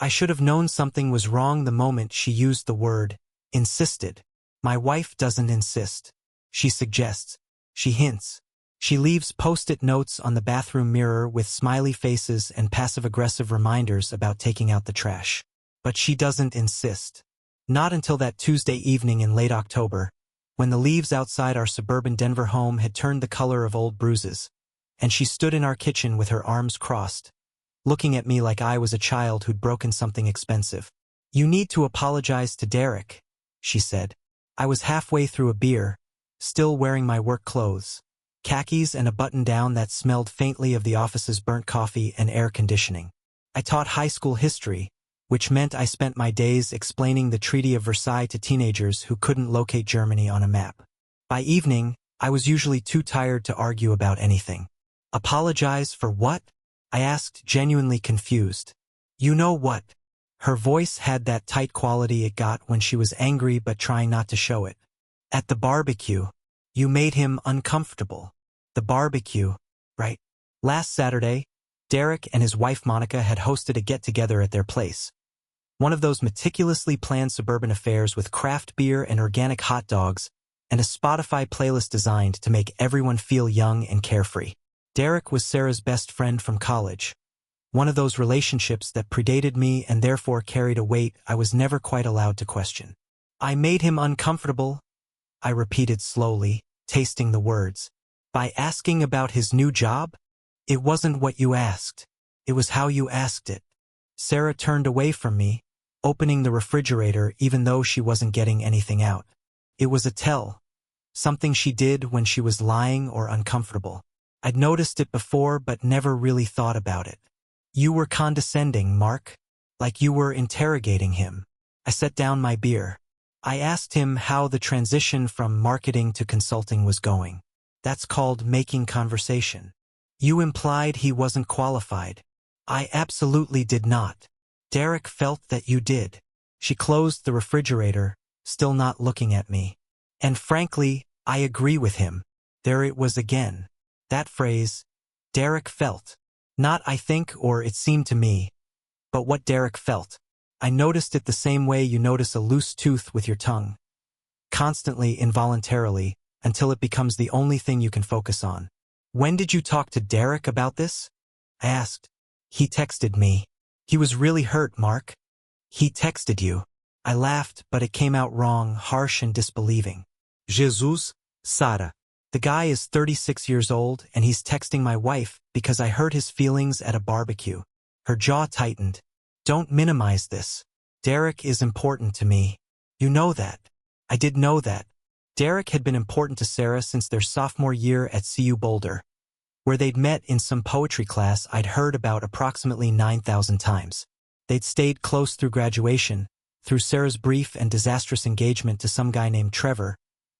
I should have known something was wrong the moment she used the word insisted. My wife doesn't insist. She suggests. She hints. She leaves post-it notes on the bathroom mirror with smiley faces and passive-aggressive reminders about taking out the trash. But she doesn't insist. Not until that Tuesday evening in late October, when the leaves outside our suburban Denver home had turned the color of old bruises, and she stood in our kitchen with her arms crossed, looking at me like I was a child who'd broken something expensive. "You need to apologize to Derek," she said. I was halfway through a beer, still wearing my work clothes, khakis and a button-down that smelled faintly of the office's burnt coffee and air conditioning. I taught high school history, which meant I spent my days explaining the Treaty of Versailles to teenagers who couldn't locate Germany on a map. By evening, I was usually too tired to argue about anything. "Apologize for what?" I asked, genuinely confused. "You know what?" Her voice had that tight quality it got when she was angry but trying not to show it. "At the barbecue, you made him uncomfortable." The barbecue, right? Last Saturday, Derek and his wife Monica had hosted a get-together at their place. One of those meticulously planned suburban affairs with craft beer and organic hot dogs and a Spotify playlist designed to make everyone feel young and carefree. Derek was Sarah's best friend from college. One of those relationships that predated me and therefore carried a weight I was never quite allowed to question. "I made him uncomfortable," I repeated slowly, tasting the words. "By asking about his new job? It wasn't what you asked. It was how you asked it." Sarah turned away from me, opening the refrigerator even though she wasn't getting anything out. It was a tell. Something she did when she was lying or uncomfortable. I'd noticed it before but never really thought about it. "You were condescending, Mark. Like you were interrogating him." I set down my beer. I asked him how the transition from marketing to consulting was going. "That's called making conversation." "You implied he wasn't qualified." "I absolutely did not." "Derek felt that you did." She closed the refrigerator, still not looking at me. "And frankly, I agree with him." There it was again. That phrase, Derek felt. Not I think or it seemed to me, but what Derek felt. I noticed it the same way you notice a loose tooth with your tongue. Constantly, involuntarily, until it becomes the only thing you can focus on. "When did you talk to Derek about this?" I asked. "He texted me." "He was really hurt, Mark." "He texted you." I laughed, but it came out wrong, harsh and disbelieving. "Jesus, Sarah. The guy is 36 years old, and he's texting my wife because I hurt his feelings at a barbecue." Her jaw tightened. "Don't minimize this. Derek is important to me. You know that." I did know that. Derek had been important to Sarah since their sophomore year at CU Boulder, where they'd met in some poetry class I'd heard about approximately 9,000 times. They'd stayed close through graduation, through Sarah's brief and disastrous engagement to some guy named Trevor,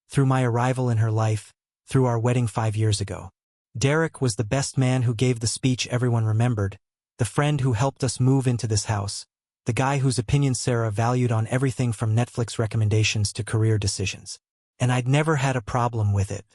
through my arrival in her life, through our wedding 5 years ago. Derek was the best man who gave the speech everyone remembered, the friend who helped us move into this house, the guy whose opinion Sarah valued on everything from Netflix recommendations to career decisions. And I'd never had a problem with it.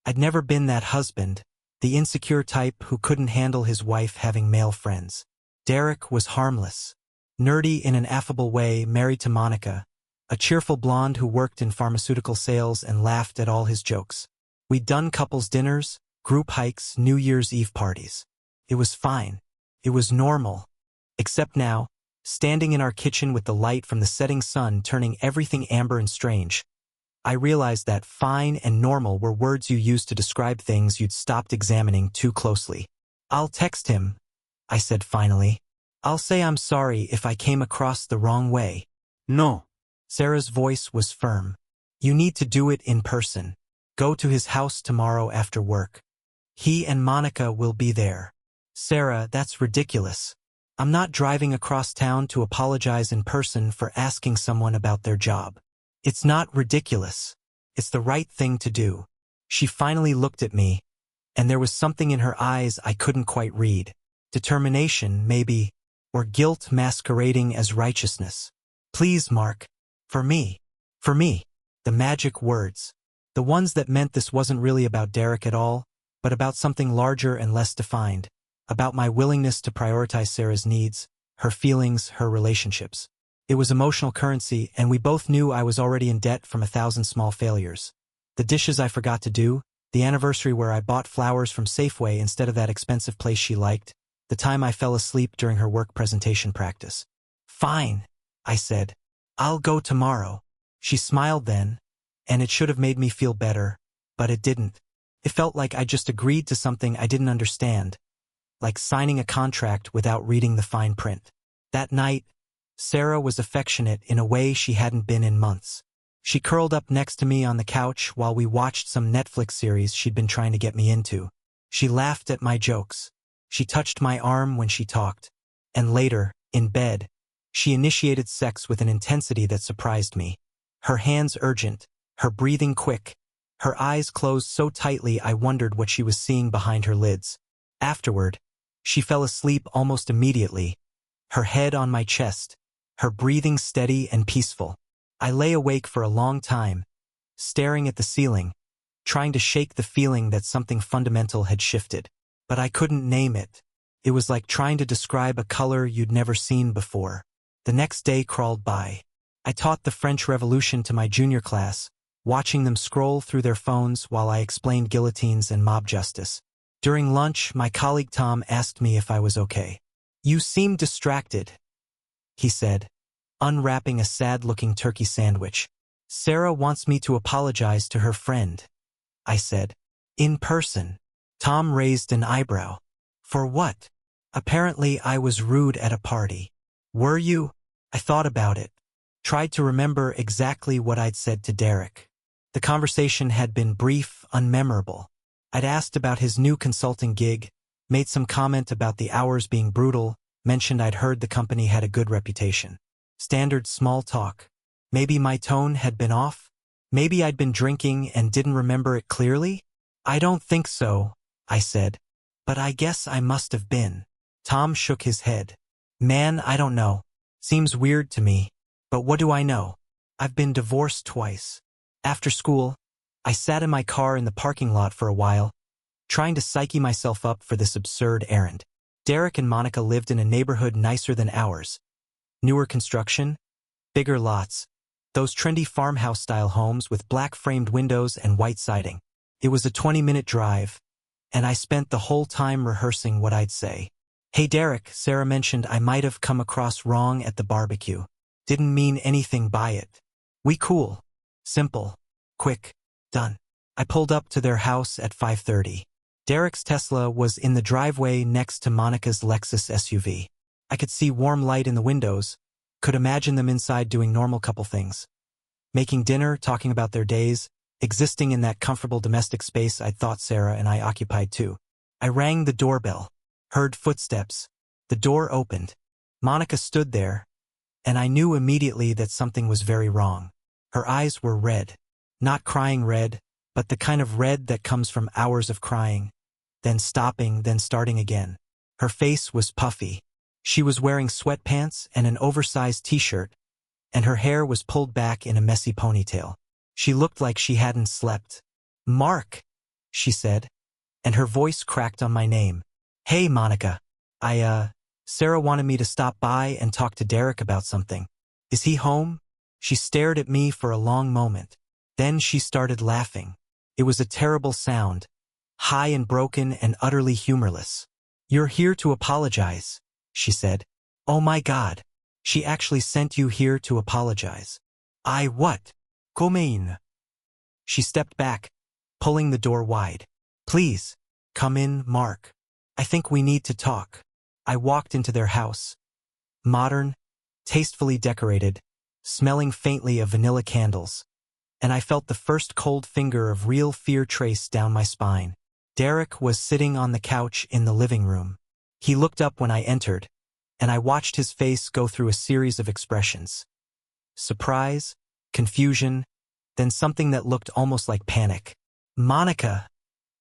I'd never been that husband, the insecure type who couldn't handle his wife having male friends. Derek was harmless. Nerdy in an affable way, married to Monica, a cheerful blonde who worked in pharmaceutical sales and laughed at all his jokes. We'd done couples dinners, group hikes, New Year's Eve parties. It was fine. It was normal. Except now, standing in our kitchen with the light from the setting sun turning everything amber and strange, I realized that fine and normal were words you used to describe things you'd stopped examining too closely. "I'll text him," I said finally. "I'll say I'm sorry if I came across the wrong way." "No." Sarah's voice was firm. "You need to do it in person. Go to his house tomorrow after work. He and Monica will be there." "Sarah, that's ridiculous. I'm not driving across town to apologize in person for asking someone about their job." "It's not ridiculous. It's the right thing to do." She finally looked at me, and there was something in her eyes I couldn't quite read. Determination, maybe, or guilt masquerading as righteousness. "Please, Mark. For me. For me." The magic words. The ones that meant this wasn't really about Derek at all, but about something larger and less defined. About my willingness to prioritize Sarah's needs, her feelings, her relationships. It was emotional currency, and we both knew I was already in debt from 1,000 small failures. The dishes I forgot to do, the anniversary where I bought flowers from Safeway instead of that expensive place she liked, the time I fell asleep during her work presentation practice. "Fine," I said. "I'll go tomorrow." She smiled then, and it should have made me feel better, but it didn't. It felt like I just agreed to something I didn't understand, like signing a contract without reading the fine print. That night, Sarah was affectionate in a way she hadn't been in months. She curled up next to me on the couch while we watched some Netflix series she'd been trying to get me into. She laughed at my jokes. She touched my arm when she talked. And later, in bed, she initiated sex with an intensity that surprised me. Her hands urgent, her breathing quick, her eyes closed so tightly I wondered what she was seeing behind her lids. Afterward, she fell asleep almost immediately, her head on my chest, her breathing steady and peaceful. I lay awake for a long time, staring at the ceiling, trying to shake the feeling that something fundamental had shifted. But I couldn't name it. It was like trying to describe a color you'd never seen before. The next day crawled by. I taught the French Revolution to my junior class, watching them scroll through their phones while I explained guillotines and mob justice. During lunch, my colleague Tom asked me if I was okay. "You seem distracted," he said, unwrapping a sad-looking turkey sandwich. "Sarah wants me to apologize to her friend," I said. "In person." Tom raised an eyebrow. "For what?" "Apparently I was rude at a party." "Were you?" I thought about it. Tried to remember exactly what I'd said to Derek. The conversation had been brief, unmemorable. I'd asked about his new consulting gig, made some comment about the hours being brutal, mentioned I'd heard the company had a good reputation. Standard small talk. Maybe my tone had been off? Maybe I'd been drinking and didn't remember it clearly? "I don't think so," I said. "But I guess I must have been." Tom shook his head. "Man, I don't know. Seems weird to me. But what do I know? I've been divorced twice." After school, I sat in my car in the parking lot for a while, trying to psyche myself up for this absurd errand. Derek and Monica lived in a neighborhood nicer than ours. Newer construction, bigger lots, those trendy farmhouse-style homes with black-framed windows and white siding. It was a 20-minute drive, and I spent the whole time rehearsing what I'd say. "Hey Derek," Sarah mentioned I might have come across wrong at the barbecue. Didn't mean anything by it. We cool. Simple. Quick. Done. I pulled up to their house at 5:30. Derek's Tesla was in the driveway next to Monica's Lexus SUV. I could see warm light in the windows, could imagine them inside doing normal couple things. Making dinner, talking about their days, existing in that comfortable domestic space I thought Sarah and I occupied too. I rang the doorbell, heard footsteps. The door opened. Monica stood there, and I knew immediately that something was very wrong. Her eyes were red. Not crying red, but the kind of red that comes from hours of crying, then stopping, then starting again. Her face was puffy. She was wearing sweatpants and an oversized t-shirt, and her hair was pulled back in a messy ponytail. She looked like she hadn't slept. "Mark," she said, and her voice cracked on my name. "Hey, Monica. Sarah wanted me to stop by and talk to Derek about something. Is he home?" She stared at me for a long moment. Then she started laughing. It was a terrible sound, high and broken and utterly humorless. "You're here to apologize," she said. "Oh my God. She actually sent you here to apologize." "I what? Come." She stepped back, pulling the door wide. "Please, come in, Mark. I think we need to talk." I walked into their house. Modern, tastefully decorated, smelling faintly of vanilla candles. And I felt the first cold finger of real fear trace down my spine. Derek was sitting on the couch in the living room. He looked up when I entered, and I watched his face go through a series of expressions. Surprise, confusion, then something that looked almost like panic. "Monica,"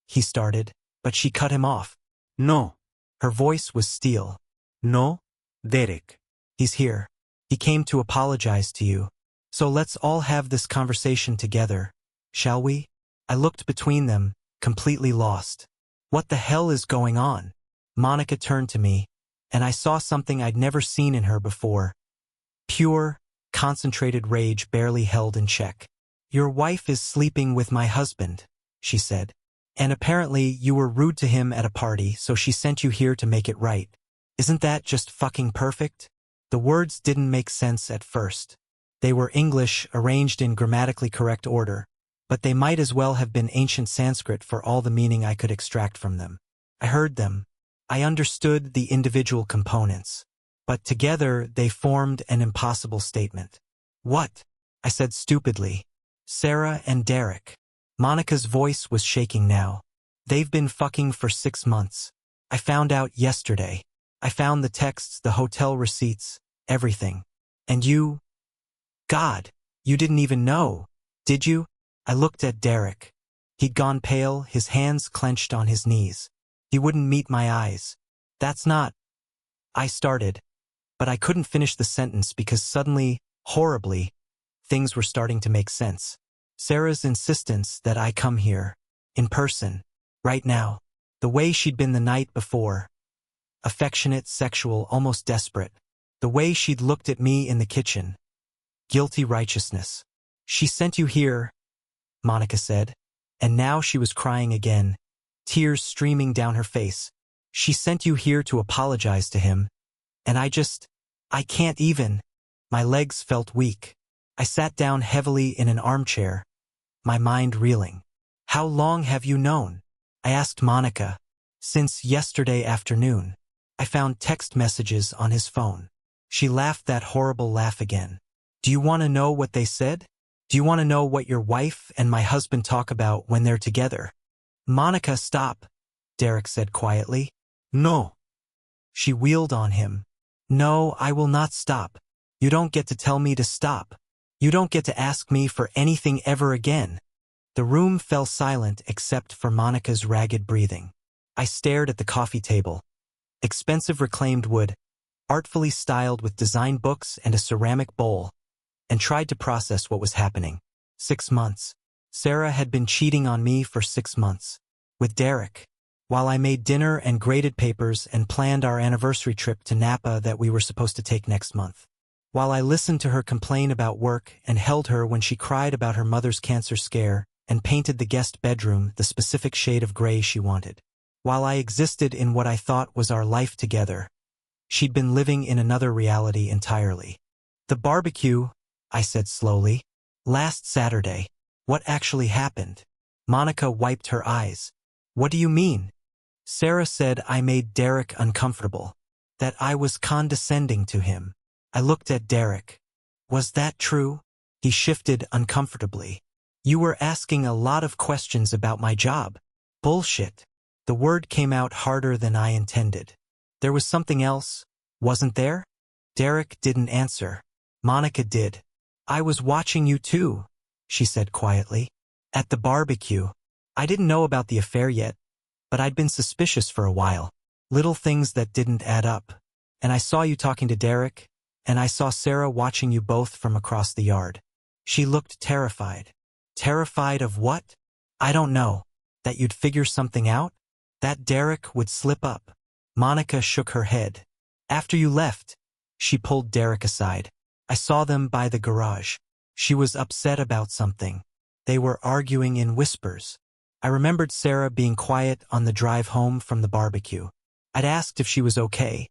he started, but she cut him off. No. Her voice was steel. No, Derek. "He's here. He came to apologize to you. So let's all have this conversation together, shall we?" I looked between them, completely lost. What the hell is going on? Monica turned to me, and I saw something I'd never seen in her before. Pure, concentrated rage barely held in check. "Your wife is sleeping with my husband," she said. "And apparently you were rude to him at a party, so she sent you here to make it right. Isn't that just fucking perfect?" The words didn't make sense at first. They were English, arranged in grammatically correct order, but they might as well have been ancient Sanskrit for all the meaning I could extract from them. I heard them. I understood the individual components. But together they formed an impossible statement. "What?" I said stupidly. "Sarah and Derek." Monica's voice was shaking now. "They've been fucking for 6 months. I found out yesterday. I found the texts, the hotel receipts, everything. And you... God, you didn't even know, did you?" I looked at Derek. He'd gone pale, his hands clenched on his knees. He wouldn't meet my eyes. "That's not..." I started, but I couldn't finish the sentence because suddenly, horribly, things were starting to make sense. Sarah's insistence that I come here, in person, right now, the way she'd been the night before, affectionate, sexual, almost desperate, the way she'd looked at me in the kitchen, guilty righteousness. "She sent you here," Monica said, and now she was crying again, tears streaming down her face. "She sent you here to apologize to him, and I can't even." My legs felt weak. I sat down heavily in an armchair, my mind reeling. "How long have you known?" I asked Monica. "Since yesterday afternoon. I found text messages on his phone." She laughed that horrible laugh again. "Do you want to know what they said? Do you want to know what your wife and my husband talk about when they're together?" "Monica, stop," Derek said quietly. No. She wheeled on him. "No, I will not stop. You don't get to tell me to stop. You don't get to ask me for anything ever again." The room fell silent except for Monica's ragged breathing. I stared at the coffee table. Expensive reclaimed wood, artfully styled with design books and a ceramic bowl, and tried to process what was happening. 6 months. Sarah had been cheating on me for 6 months. With Derek. While I made dinner and graded papers and planned our anniversary trip to Napa that we were supposed to take next month. While I listened to her complain about work and held her when she cried about her mother's cancer scare and painted the guest bedroom the specific shade of gray she wanted. While I existed in what I thought was our life together, she'd been living in another reality entirely. "The barbecue," I said slowly. "Last Saturday. What actually happened?" Monica wiped her eyes. "What do you mean?" "Sarah said I made Derek uncomfortable. That I was condescending to him." I looked at Derek. "Was that true?" He shifted uncomfortably. "You were asking a lot of questions about my job." "Bullshit." The word came out harder than I intended. "There was something else, wasn't there?" Derek didn't answer. Monica did. "I was watching you too," she said quietly. "At the barbecue. I didn't know about the affair yet, but I'd been suspicious for a while. Little things that didn't add up. And I saw you talking to Derek, and I saw Sarah watching you both from across the yard." She looked terrified. "Terrified of what?" "I don't know. That you'd figure something out? That Derek would slip up." Monica shook her head. "After you left," she pulled Derek aside. "I saw them by the garage. She was upset about something. They were arguing in whispers. I remembered Sarah being quiet on the drive home from the barbecue. I'd asked if she was okay,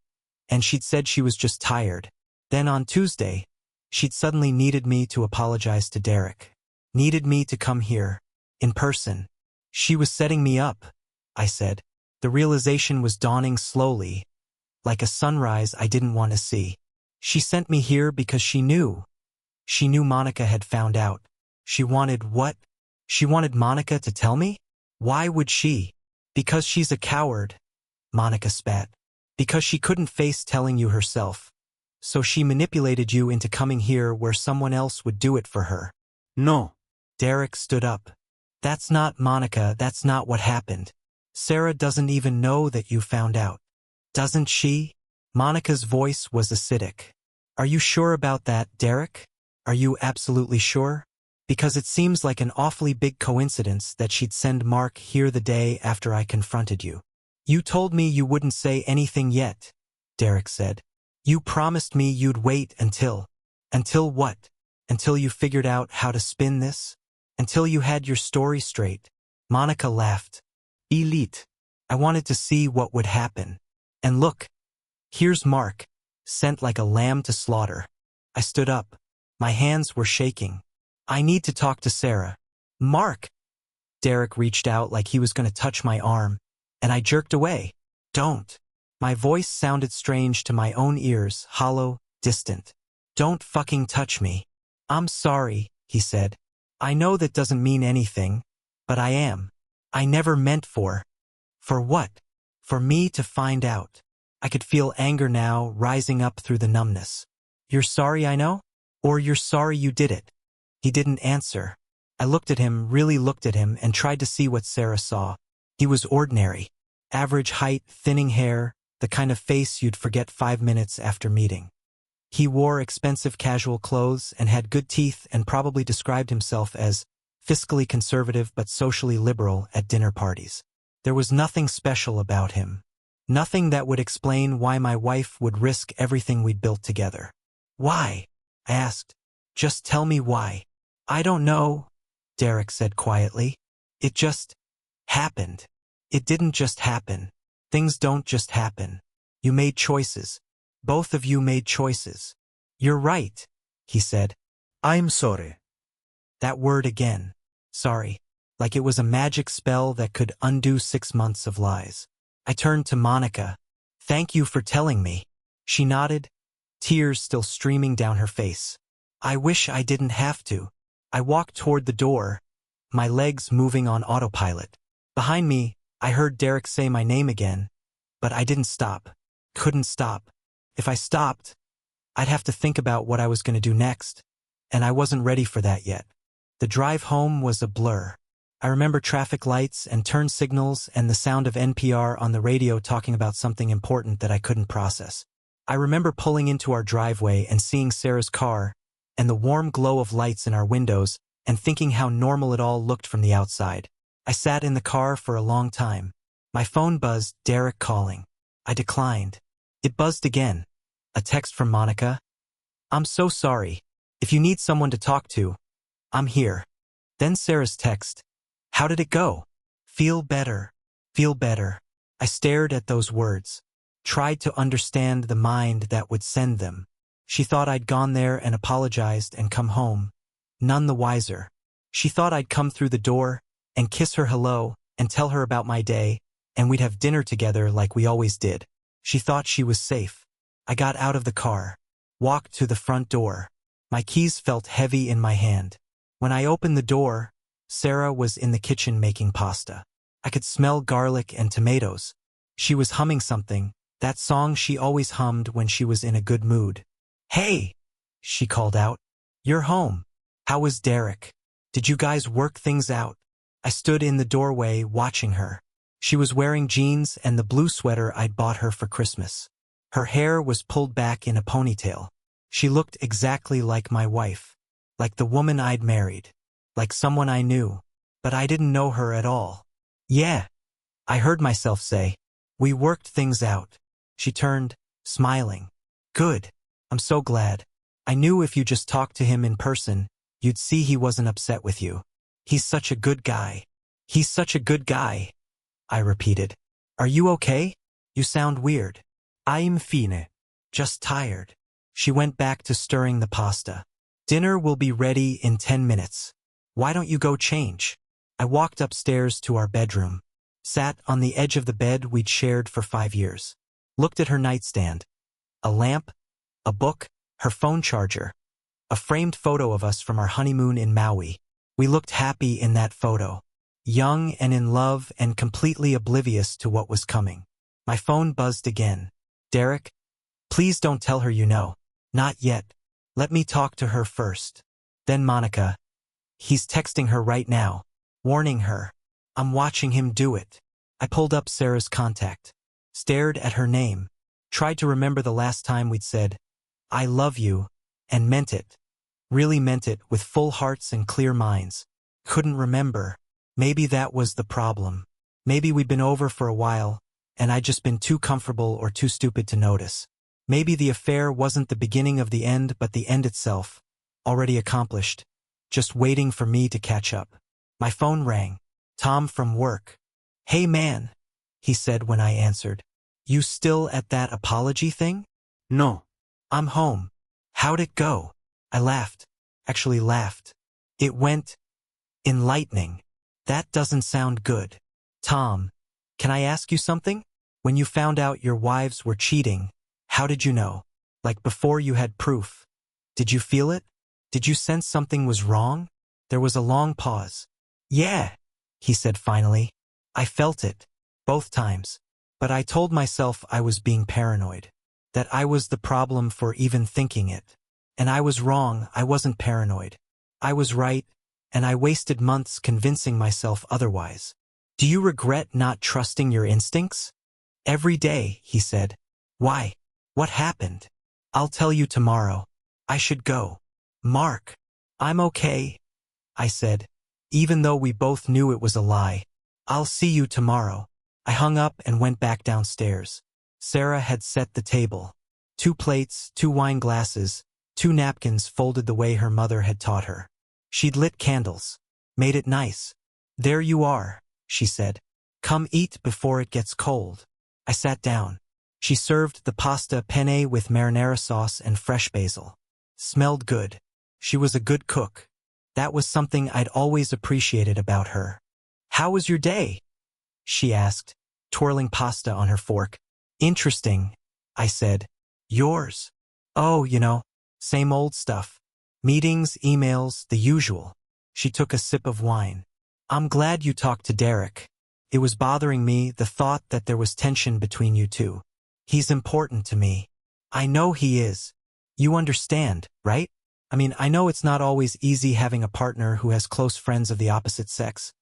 and she'd said she was just tired. Then on Tuesday, she'd suddenly needed me to apologize to Derek. Needed me to come here, in person. She was setting me up," I said. The realization was dawning slowly, like a sunrise I didn't want to see. "She sent me here because she knew. She knew Monica had found out. She wanted what? She wanted Monica to tell me? Why would she?" "Because she's a coward," Monica spat. "Because she couldn't face telling you herself. So she manipulated you into coming here where someone else would do it for her." No. Derek stood up. "That's not Monica, that's not what happened. Sarah doesn't even know that you found out. Doesn't she?" Monica's voice was acidic. "Are you sure about that, Derek? Are you absolutely sure? Because it seems like an awfully big coincidence that she'd send Mark here the day after I confronted you. You told me you wouldn't say anything yet." Derek said. You promised me you'd wait until. Until what? Until you figured out how to spin this? Until you had your story straight? Monica laughed. Elite. I wanted to see what would happen. And look, here's Mark, sent like a lamb to slaughter. I stood up. My hands were shaking. I need to talk to Sarah. Mark! Derek reached out like he was going to touch my arm, and I jerked away. Don't. My voice sounded strange to my own ears, hollow, distant. Don't fucking touch me. I'm sorry, he said. I know that doesn't mean anything, but I am. I never meant for. For what? For me to find out. I could feel anger now rising up through the numbness. You're sorry I know? Or you're sorry you did it? He didn't answer. I looked at him, really looked at him, and tried to see what Sarah saw. He was ordinary. Average height, thinning hair, the kind of face you'd forget 5 minutes after meeting. He wore expensive casual clothes and had good teeth and probably described himself as fiscally conservative but socially liberal at dinner parties. There was nothing special about him. Nothing that would explain why my wife would risk everything we'd built together. Why? I asked. Just tell me why. I don't know, Derek said quietly. It just happened. It didn't just happen. Things don't just happen. You made choices. Both of you made choices. You're right, he said. I'm sorry. That word again. Sorry. Like it was a magic spell that could undo 6 months of lies. I turned to Monica. Thank you for telling me. She nodded, tears still streaming down her face. I wish I didn't have to. I walked toward the door, my legs moving on autopilot. Behind me, I heard Derek say my name again, but I didn't stop. Couldn't stop. If I stopped, I'd have to think about what I was going to do next, and I wasn't ready for that yet. The drive home was a blur. I remember traffic lights and turn signals and the sound of NPR on the radio talking about something important that I couldn't process. I remember pulling into our driveway and seeing Sarah's car and the warm glow of lights in our windows and thinking how normal it all looked from the outside. I sat in the car for a long time. My phone buzzed, Derek calling. I declined. It buzzed again. A text from Monica. I'm so sorry. If you need someone to talk to, I'm here. Then Sarah's text. How did it go? Feel better. Feel better. I stared at those words. Tried to understand the mind that would send them. She thought I'd gone there and apologized and come home. None the wiser. She thought I'd come through the door and kiss her hello and tell her about my day, and we'd have dinner together like we always did. She thought she was safe. I got out of the car, walked to the front door. My keys felt heavy in my hand. When I opened the door, Sarah was in the kitchen making pasta. I could smell garlic and tomatoes. She was humming something, that song she always hummed when she was in a good mood. Hey, she called out. You're home. How was Derek? Did you guys work things out? I stood in the doorway watching her. She was wearing jeans and the blue sweater I'd bought her for Christmas. Her hair was pulled back in a ponytail. She looked exactly like my wife, like the woman I'd married, like someone I knew, but I didn't know her at all. Yeah, I heard myself say. We worked things out. She turned, smiling. Good. I'm so glad. I knew if you just talked to him in person, you'd see he wasn't upset with you. He's such a good guy. He's such a good guy, I repeated. Are you okay? You sound weird. I'm fine. Just tired. She went back to stirring the pasta. Dinner will be ready in 10 minutes. Why don't you go change? I walked upstairs to our bedroom. Sat on the edge of the bed we'd shared for 5 years. Looked at her nightstand. A lamp, a book, her phone charger. A framed photo of us from our honeymoon in Maui. We looked happy in that photo. Young and in love and completely oblivious to what was coming. My phone buzzed again. Derek? Please don't tell her you know. Not yet. Let me talk to her first. Then Monica. He's texting her right now. Warning her. I'm watching him do it. I pulled up Sarah's contact. Stared at her name. Tried to remember the last time we'd said, I love you, and meant it. Really meant it with full hearts and clear minds. Couldn't remember. Maybe that was the problem. Maybe we'd been over for a while, and I'd just been too comfortable or too stupid to notice. Maybe the affair wasn't the beginning of the end but the end itself, already accomplished, just waiting for me to catch up. My phone rang. Tom from work. "Hey man," he said when I answered. "You still at that apology thing?" No. "I'm home. How'd it go?" I laughed. Actually laughed. "It went enlightening." "That doesn't sound good." "Tom, can I ask you something? When you found out your wives were cheating, how did you know? Like before you had proof. Did you feel it? Did you sense something was wrong?" There was a long pause. "Yeah," he said finally. "I felt it. Both times. But I told myself I was being paranoid. That I was the problem for even thinking it. And I was wrong. I wasn't paranoid. I was right, and I wasted months convincing myself otherwise." "Do you regret not trusting your instincts?" "Every day," he said. "Why? What happened?" "I'll tell you tomorrow. I should go." "Mark." "I'm okay," I said, even though we both knew it was a lie. "I'll see you tomorrow." I hung up and went back downstairs. Sarah had set the table. 2 plates, 2 wine glasses, 2 napkins folded the way her mother had taught her. She'd lit candles. Made it nice. "There you are," she said. "Come eat before it gets cold." I sat down. She served the pasta penne with marinara sauce and fresh basil. Smelled good. She was a good cook. That was something I'd always appreciated about her. "How was your day?" she asked, twirling pasta on her fork. "Interesting," I said. "Yours?" "Oh, same old stuff. Meetings, emails, the usual." She took a sip of wine. "I'm glad you talked to Derek. It was bothering me, the thought that there was tension between you two. He's important to me." "I know he is. You understand, right? I know it's not always easy having a partner who has close friends of the opposite sex,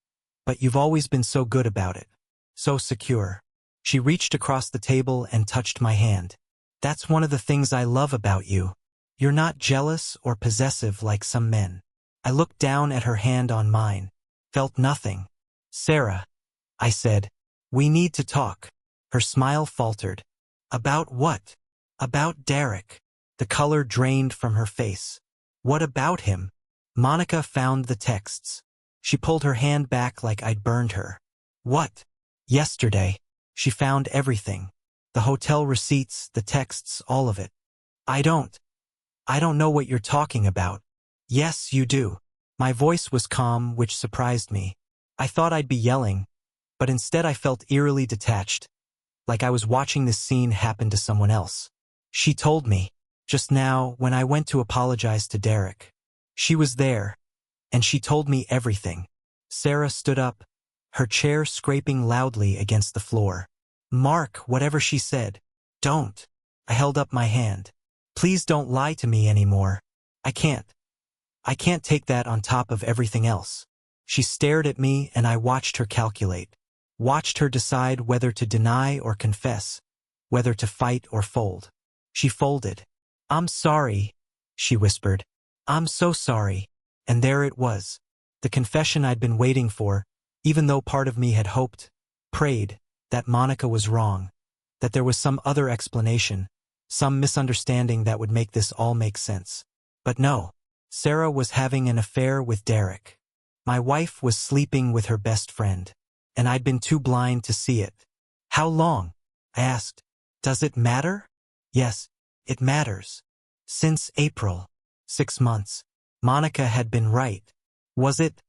but you've always been so good about it. So secure." She reached across the table and touched my hand. "That's one of the things I love about you. You're not jealous or possessive like some men." I looked down at her hand on mine. Felt nothing. "Sarah," I said, "we need to talk." Her smile faltered. "About what?" "About Derek." The color drained from her face. "What about him?" "Monica found the texts." She pulled her hand back like I'd burned her. "What?" "Yesterday. She found everything. The hotel receipts, the texts, all of it." I don't know what you're talking about." "Yes, you do." My voice was calm, which surprised me. I thought I'd be yelling, but instead I felt eerily detached, like I was watching this scene happen to someone else. "She told me, just now, when I went to apologize to Derek. She was there, and she told me everything." Sarah stood up, her chair scraping loudly against the floor. "Mark, whatever she said, don't." I held up my hand. "Please don't lie to me anymore. I can't. I can't take that on top of everything else." She stared at me and I watched her calculate. Watched her decide whether to deny or confess, whether to fight or fold. She folded. "I'm sorry," she whispered. "I'm so sorry." And there it was. The confession I'd been waiting for, even though part of me had hoped, prayed, that Monica was wrong, that there was some other explanation, some misunderstanding that would make this all make sense. But no. Sarah was having an affair with Derek. My wife was sleeping with her best friend, and I'd been too blind to see it. "How long?" I asked. "Does it matter?" "Yes, it matters. Since April. 6 months. Monica had been right. Was it?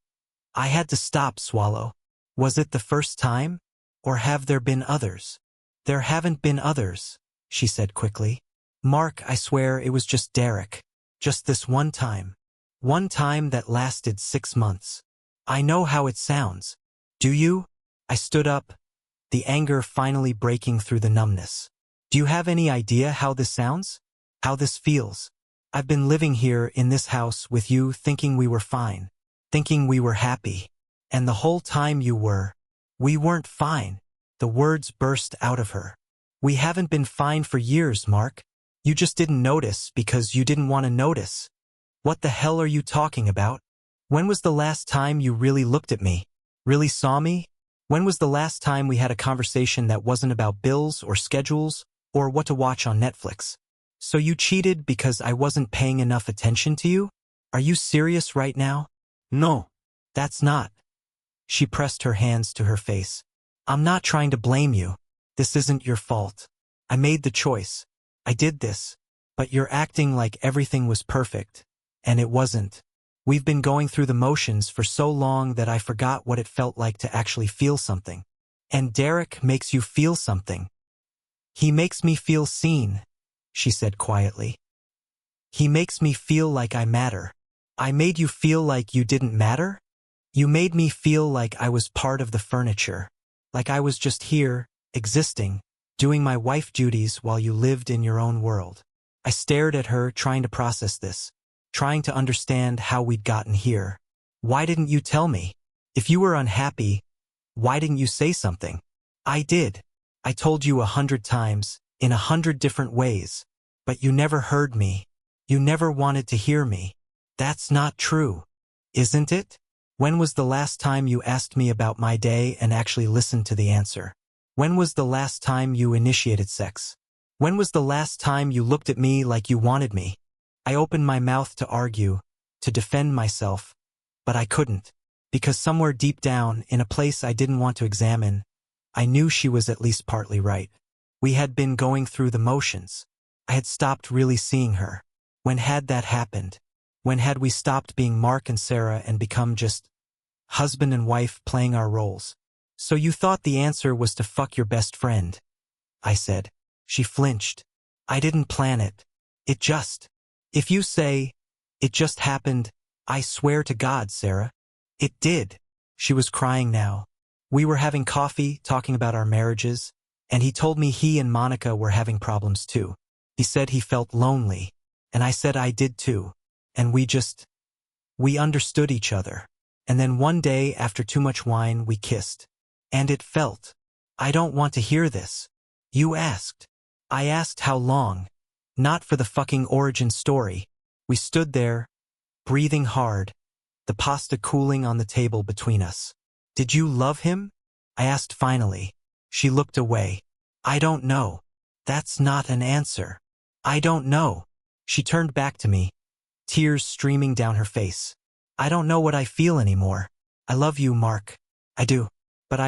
I had to stop, swallow. Was it the first time? Or have there been others?" "There haven't been others," she said quickly. "Mark, I swear it was just Derek. Just this one time. One time that lasted 6 months. I know how it sounds. Do you?" I stood up, the anger finally breaking through the numbness. "Do you have any idea how this sounds? How this feels? I've been living here in this house with you thinking we were fine. Thinking we were happy. And the whole time we weren't fine." The words burst out of her. "We haven't been fine for years, Mark. You just didn't notice because you didn't want to notice." "What the hell are you talking about? When was the last time you really looked at me? Really saw me? When was the last time we had a conversation that wasn't about bills or schedules or what to watch on Netflix?" So you cheated because I wasn't paying enough attention to you? Are you serious right now? No. That's not. She pressed her hands to her face. I'm not trying to blame you. This isn't your fault. I made the choice. I did this. But you're acting like everything was perfect. And it wasn't. We've been going through the motions for so long that I forgot what it felt like to actually feel something. And Derek makes you feel something. He makes me feel seen, she said quietly. He makes me feel like I matter. I made you feel like you didn't matter? You made me feel like I was part of the furniture. Like I was just here, existing, doing my wife duties while you lived in your own world. I stared at her, trying to process this, trying to understand how we'd gotten here. Why didn't you tell me? If you were unhappy, why didn't you say something? I did. I told you 100 times, in 100 different ways. But you never heard me. You never wanted to hear me. That's not true. Isn't it? When was the last time you asked me about my day and actually listened to the answer? When was the last time you initiated sex? When was the last time you looked at me like you wanted me? I opened my mouth to argue, to defend myself, but I couldn't, because somewhere deep down, in a place I didn't want to examine, I knew she was at least partly right. We had been going through the motions. I had stopped really seeing her. When had that happened? When had we stopped being Mark and Sarah and become just husband and wife playing our roles? So you thought the answer was to fuck your best friend, I said. She flinched. I didn't plan it. It just. If you say, it just happened, I swear to God, Sarah. It did. She was crying now. We were having coffee, talking about our marriages, and he told me he and Monica were having problems too. He said he felt lonely, and I said I did too. And we understood each other. And then one day, after too much wine, we kissed. And it felt. I don't want to hear this. You asked. I asked how long. Not for the fucking origin story. We stood there, breathing hard, the pasta cooling on the table between us. Did you love him? I asked finally. She looked away. I don't know. That's not an answer. I don't know. She turned back to me, tears streaming down her face. I don't know what I feel anymore. I love you, Mark. I do. But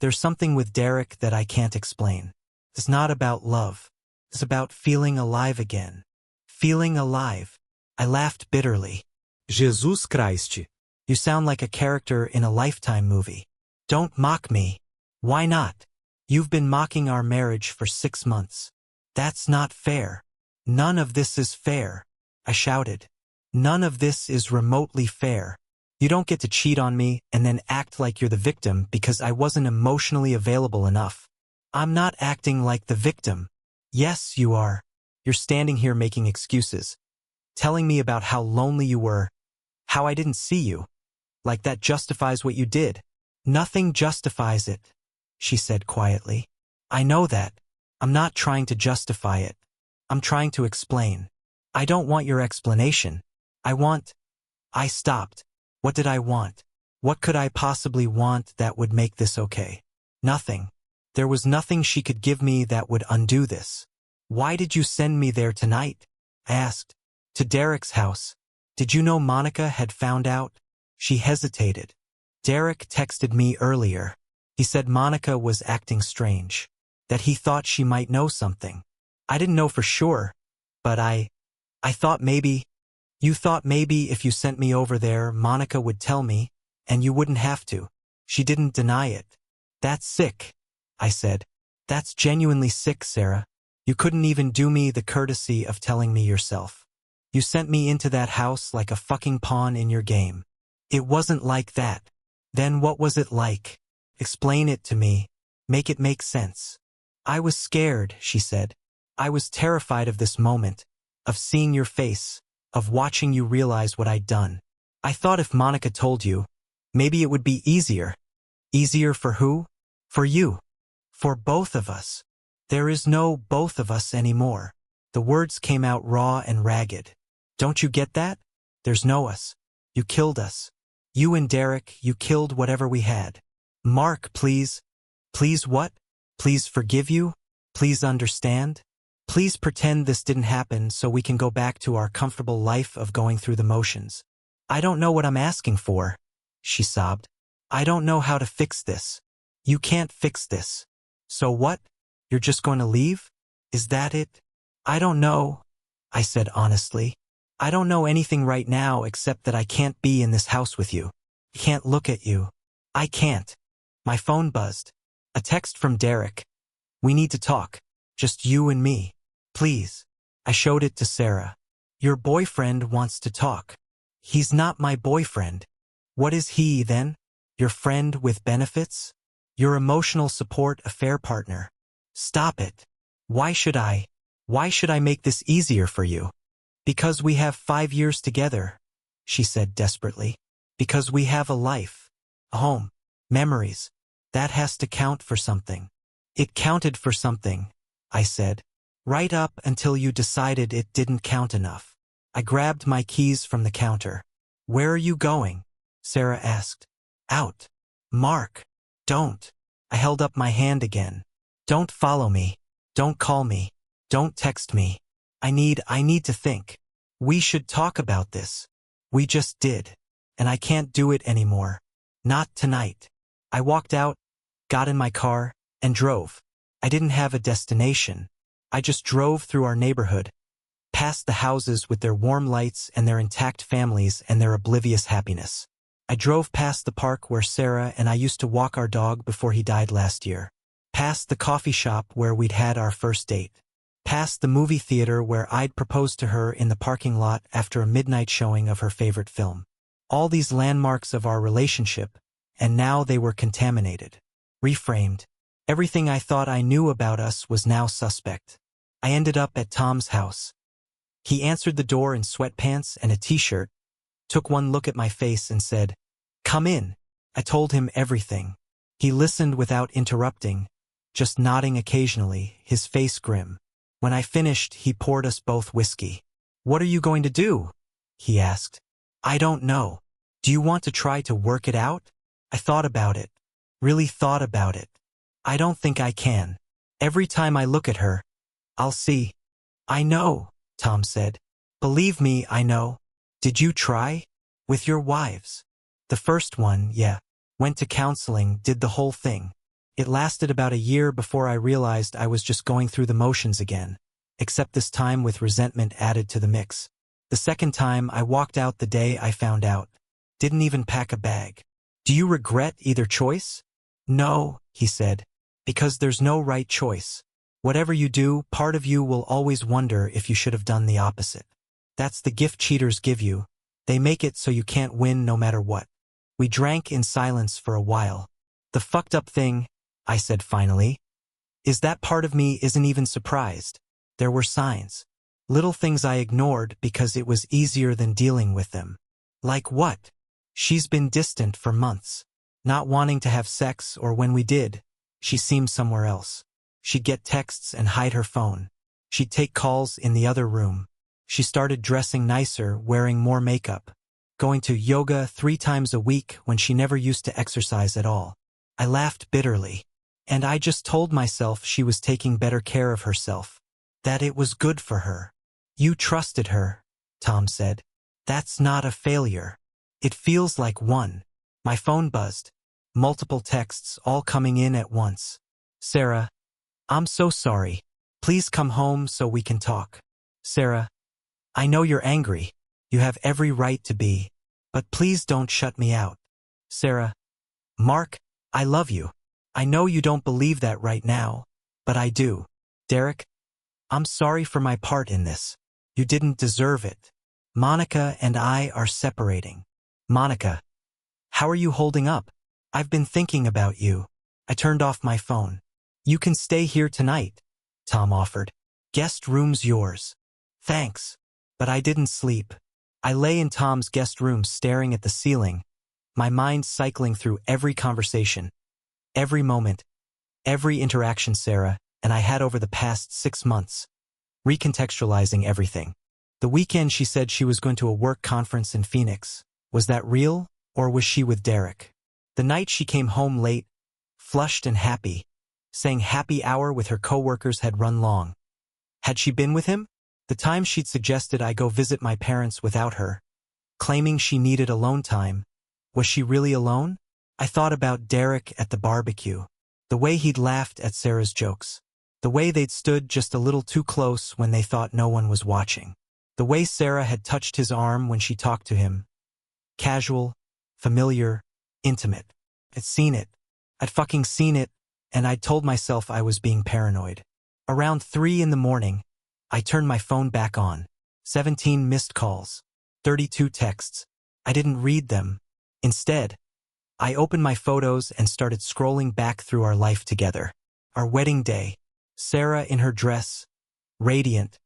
there's something with Derek that I can't explain. It's not about love. It's about feeling alive again. Feeling alive. I laughed bitterly. Jesus Christ. You sound like a character in a Lifetime movie. Don't mock me. Why not? You've been mocking our marriage for 6 months. That's not fair. None of this is fair, I shouted. None of this is remotely fair. You don't get to cheat on me and then act like you're the victim because I wasn't emotionally available enough. I'm not acting like the victim. Yes, you are. You're standing here making excuses, telling me about how lonely you were, how I didn't see you. Like that justifies what you did. Nothing justifies it, she said quietly. I know that. I'm not trying to justify it. I'm trying to explain. I don't want your explanation. I stopped. What did I want? What could I possibly want that would make this okay? Nothing. There was nothing she could give me that would undo this. Why did you send me there tonight? I asked. To Derek's house. Did you know Monica had found out? She hesitated. Derek texted me earlier. He said Monica was acting strange, that he thought she might know something. I didn't know for sure, but I thought maybe, you thought maybe if you sent me over there, Monica would tell me, and you wouldn't have to. She didn't deny it. That's sick, I said. That's genuinely sick, Sarah. You couldn't even do me the courtesy of telling me yourself. You sent me into that house like a fucking pawn in your game. It wasn't like that. Then what was it like? Explain it to me. Make it make sense. I was scared, she said. I was terrified of this moment, of seeing your face, of watching you realize what I'd done. I thought if Monica told you, maybe it would be easier. Easier for who? For you. For both of us. There is no both of us anymore. The words came out raw and ragged. Don't you get that? There's no us. You killed us. You and Derek, you killed whatever we had. Mark, please. Please what? Please forgive you? Please understand? Please pretend this didn't happen so we can go back to our comfortable life of going through the motions. I don't know what I'm asking for, she sobbed. I don't know how to fix this. You can't fix this. So what? You're just going to leave? Is that it? I don't know, I said honestly. I don't know anything right now except that I can't be in this house with you. I can't look at you. I can't. My phone buzzed. A text from Derek. We need to talk. Just you and me. Please. I showed it to Sarah. Your boyfriend wants to talk. He's not my boyfriend. What is he, then? Your friend with benefits? Your emotional support affair partner? Stop it. Why should I? Why should I make this easier for you? Because we have 5 years together, she said desperately. Because we have a life, a home, memories. That has to count for something. It counted for something, I said. Right up until you decided it didn't count enough. I grabbed my keys from the counter. Where are you going? Sarah asked. Out. Mark. Don't. I held up my hand again. Don't follow me. Don't call me. Don't text me. I need to think. We should talk about this. We just did. And I can't do it anymore. Not tonight. I walked out, got in my car, and drove. I didn't have a destination. I just drove through our neighborhood, past the houses with their warm lights and their intact families and their oblivious happiness. I drove past the park where Sarah and I used to walk our dog before he died last year. Past the coffee shop where we'd had our first date. Past the movie theater where I'd proposed to her in the parking lot after a midnight showing of her favorite film. All these landmarks of our relationship, and now they were contaminated. Reframed. Everything I thought I knew about us was now suspect. I ended up at Tom's house. He answered the door in sweatpants and a t-shirt, took one look at my face and said, "Come in." I told him everything. He listened without interrupting, just nodding occasionally, his face grim. When I finished, he poured us both whiskey. "What are you going to do?" he asked. "I don't know. Do you want to try to work it out?" I thought about it. Really thought about it. I don't think I can. Every time I look at her, I'll see. "I know," Tom said. "Believe me, I know. Did you try? With your wives?" "The first one, yeah. Went to counseling, did the whole thing. It lasted about a year before I realized I was just going through the motions again, except this time with resentment added to the mix. The second time, I walked out the day I found out. Didn't even pack a bag." "Do you regret either choice?" "No," he said, "because there's no right choice. Whatever you do, part of you will always wonder if you should have done the opposite. That's the gift cheaters give you. They make it so you can't win no matter what." We drank in silence for a while. "The fucked up thing," I said finally, "is that part of me isn't even surprised. There were signs. Little things I ignored because it was easier than dealing with them." "Like what?" "She's been distant for months. Not wanting to have sex, or when we did, she seemed somewhere else. She'd get texts and hide her phone. She'd take calls in the other room. She started dressing nicer, wearing more makeup. Going to yoga 3 times a week when she never used to exercise at all." I laughed bitterly. And I just told myself she was taking better care of herself. That it was good for her. "You trusted her," Tom said. "That's not a failure. It feels like one." My phone buzzed. Multiple texts all coming in at once. "Sarah, I'm so sorry. Please come home so we can talk." "Sarah, I know you're angry. You have every right to be. But please don't shut me out." "Sarah, Mark, I love you. I know you don't believe that right now, but I do. Derek, I'm sorry for my part in this. You didn't deserve it. Monica and I are separating." "Monica, how are you holding up? I've been thinking about you." I turned off my phone. "You can stay here tonight," Tom offered. "Guest room's yours." "Thanks." But I didn't sleep. I lay in Tom's guest room staring at the ceiling, my mind cycling through every conversation, every moment, every interaction Sarah and I had over the past 6 months, recontextualizing everything. The weekend she said she was going to a work conference in Phoenix. Was that real, or was she with Derek? The night she came home late, flushed and happy, saying happy hour with her coworkers had run long. Had she been with him? The time she'd suggested I go visit my parents without her, claiming she needed alone time. Was she really alone? I thought about Derek at the barbecue. The way he'd laughed at Sarah's jokes. The way they'd stood just a little too close when they thought no one was watching. The way Sarah had touched his arm when she talked to him. Casual, familiar, intimate. I'd seen it. I'd fucking seen it, and I'd told myself I was being paranoid. Around 3 in the morning, I turned my phone back on. 17 missed calls. 32 texts. I didn't read them. Instead, I opened my photos and started scrolling back through our life together. Our wedding day. Sarah in her dress, radiant,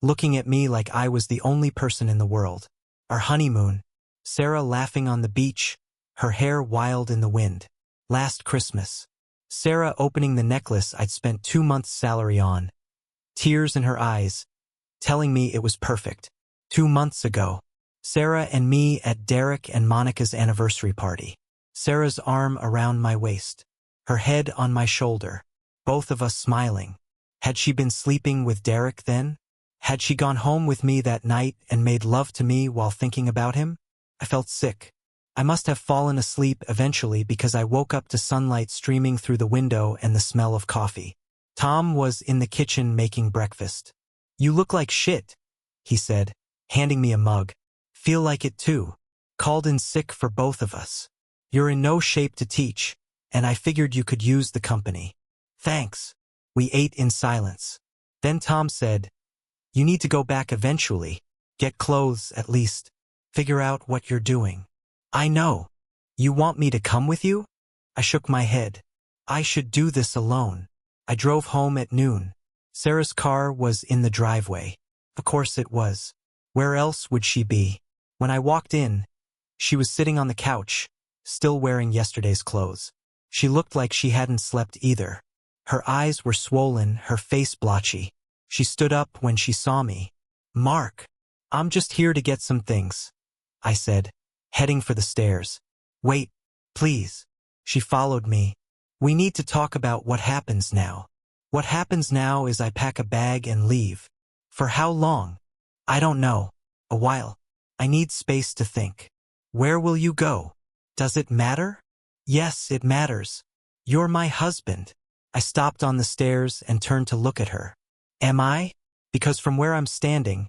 looking at me like I was the only person in the world. Our honeymoon. Sarah laughing on the beach, her hair wild in the wind. Last Christmas. Sarah opening the necklace I'd spent 2 months' salary on. Tears in her eyes, telling me it was perfect. 2 months ago. Sarah and me at Derek and Monica's anniversary party. Sarah's arm around my waist, her head on my shoulder, both of us smiling. Had she been sleeping with Derek then? Had she gone home with me that night and made love to me while thinking about him? I felt sick. I must have fallen asleep eventually because I woke up to sunlight streaming through the window and the smell of coffee. Tom was in the kitchen making breakfast. "You look like shit," he said, handing me a mug. "Feel like it too. Called in sick for both of us. You're in no shape to teach, and I figured you could use the company." "Thanks." We ate in silence. Then Tom said, "You need to go back eventually. Get clothes at least. Figure out what you're doing." "I know. You want me to come with you?" I shook my head. I should do this alone. I drove home at noon. Sarah's car was in the driveway. Of course it was. Where else would she be? When I walked in, she was sitting on the couch, still wearing yesterday's clothes. She looked like she hadn't slept either. Her eyes were swollen, her face blotchy. She stood up when she saw me. "Mark, I'm just here to get some things," I said, heading for the stairs. "Wait, please." She followed me. "We need to talk about what happens now." What happens now is I pack a bag and leave. For how long? I don't know. A while. I need space to think. Where will you go? Does it matter? Yes, it matters. You're my husband. I stopped on the stairs and turned to look at her. Am I? Because from where I'm standing,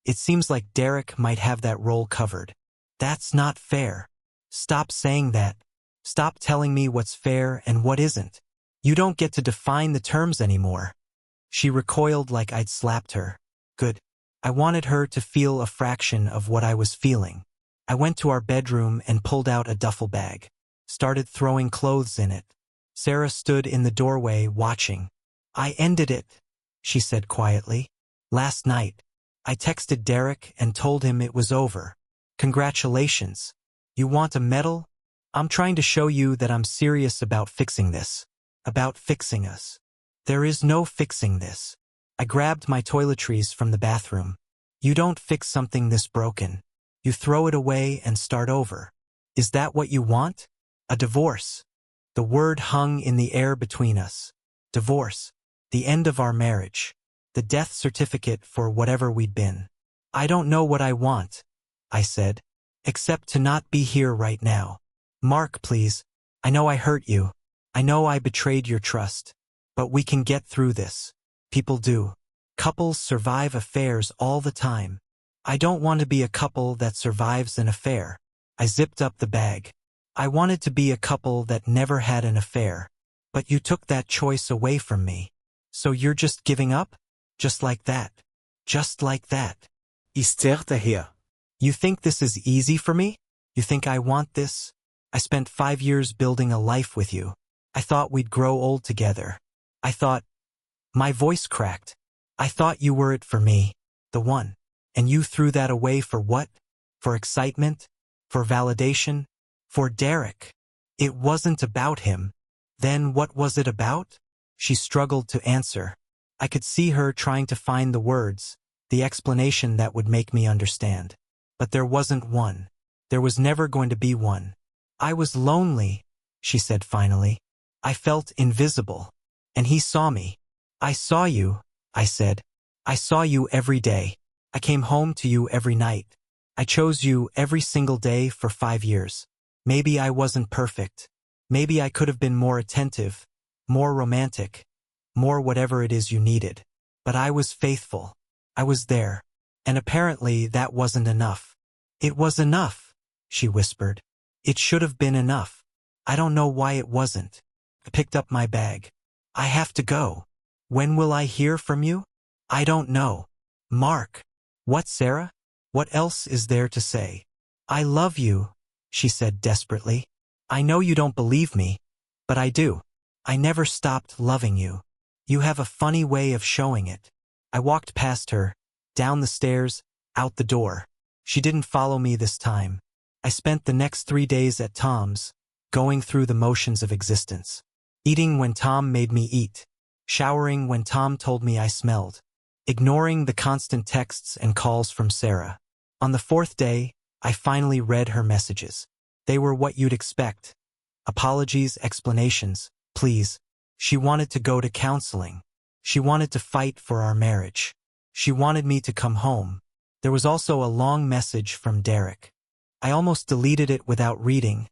it seems like Derek might have that role covered. That's not fair. Stop saying that. Stop telling me what's fair and what isn't. You don't get to define the terms anymore. She recoiled like I'd slapped her. Good. I wanted her to feel a fraction of what I was feeling. I went to our bedroom and pulled out a duffel bag. Started throwing clothes in it. Sarah stood in the doorway watching. "I ended it," she said quietly. "Last night. I texted Derek and told him it was over. Congratulations. You want a medal? I'm trying to show you that I'm serious about fixing this. About fixing us. There is no fixing this." I grabbed my toiletries from the bathroom. You don't fix something this broken. You throw it away and start over. Is that what you want? A divorce. The word hung in the air between us. Divorce. The end of our marriage. The death certificate for whatever we'd been. "I don't know what I want," I said, "except to not be here right now. Mark, please. I know I hurt you. I know I betrayed your trust. But we can get through this. People do. Couples survive affairs all the time. I don't want to be a couple that survives an affair." I zipped up the bag. I wanted to be a couple that never had an affair. But you took that choice away from me. So you're just giving up? Just like that. Just like that. Esther here. You think this is easy for me? You think I want this? I spent 5 years building a life with you. I thought we'd grow old together. I thought... My voice cracked. I thought you were it for me. The one. And you threw that away for what? For excitement? For validation? For Derek. It wasn't about him. Then what was it about? She struggled to answer. I could see her trying to find the words, the explanation that would make me understand. But there wasn't one. There was never going to be one. "I was lonely," she said finally. "I felt invisible. And he saw me." "I saw you," I said. I saw you every day. I came home to you every night. I chose you every single day for 5 years. Maybe I wasn't perfect. Maybe I could have been more attentive, more romantic, more whatever it is you needed. But I was faithful. I was there. And apparently that wasn't enough. It was enough, she whispered. It should have been enough. I don't know why it wasn't. I picked up my bag. I have to go. When will I hear from you? I don't know. Mark. What, Sarah? What else is there to say? I love you, she said desperately. I know you don't believe me, but I do. I never stopped loving you. You have a funny way of showing it. I walked past her, down the stairs, out the door. She didn't follow me this time. I spent the next 3 days at Tom's, going through the motions of existence. Eating when Tom made me eat. Showering when Tom told me I smelled. Ignoring the constant texts and calls from Sarah. On the 4th day, I finally read her messages. They were what you'd expect. Apologies, explanations, please. She wanted to go to counseling. She wanted to fight for our marriage. She wanted me to come home. There was also a long message from Derek. I almost deleted it without reading,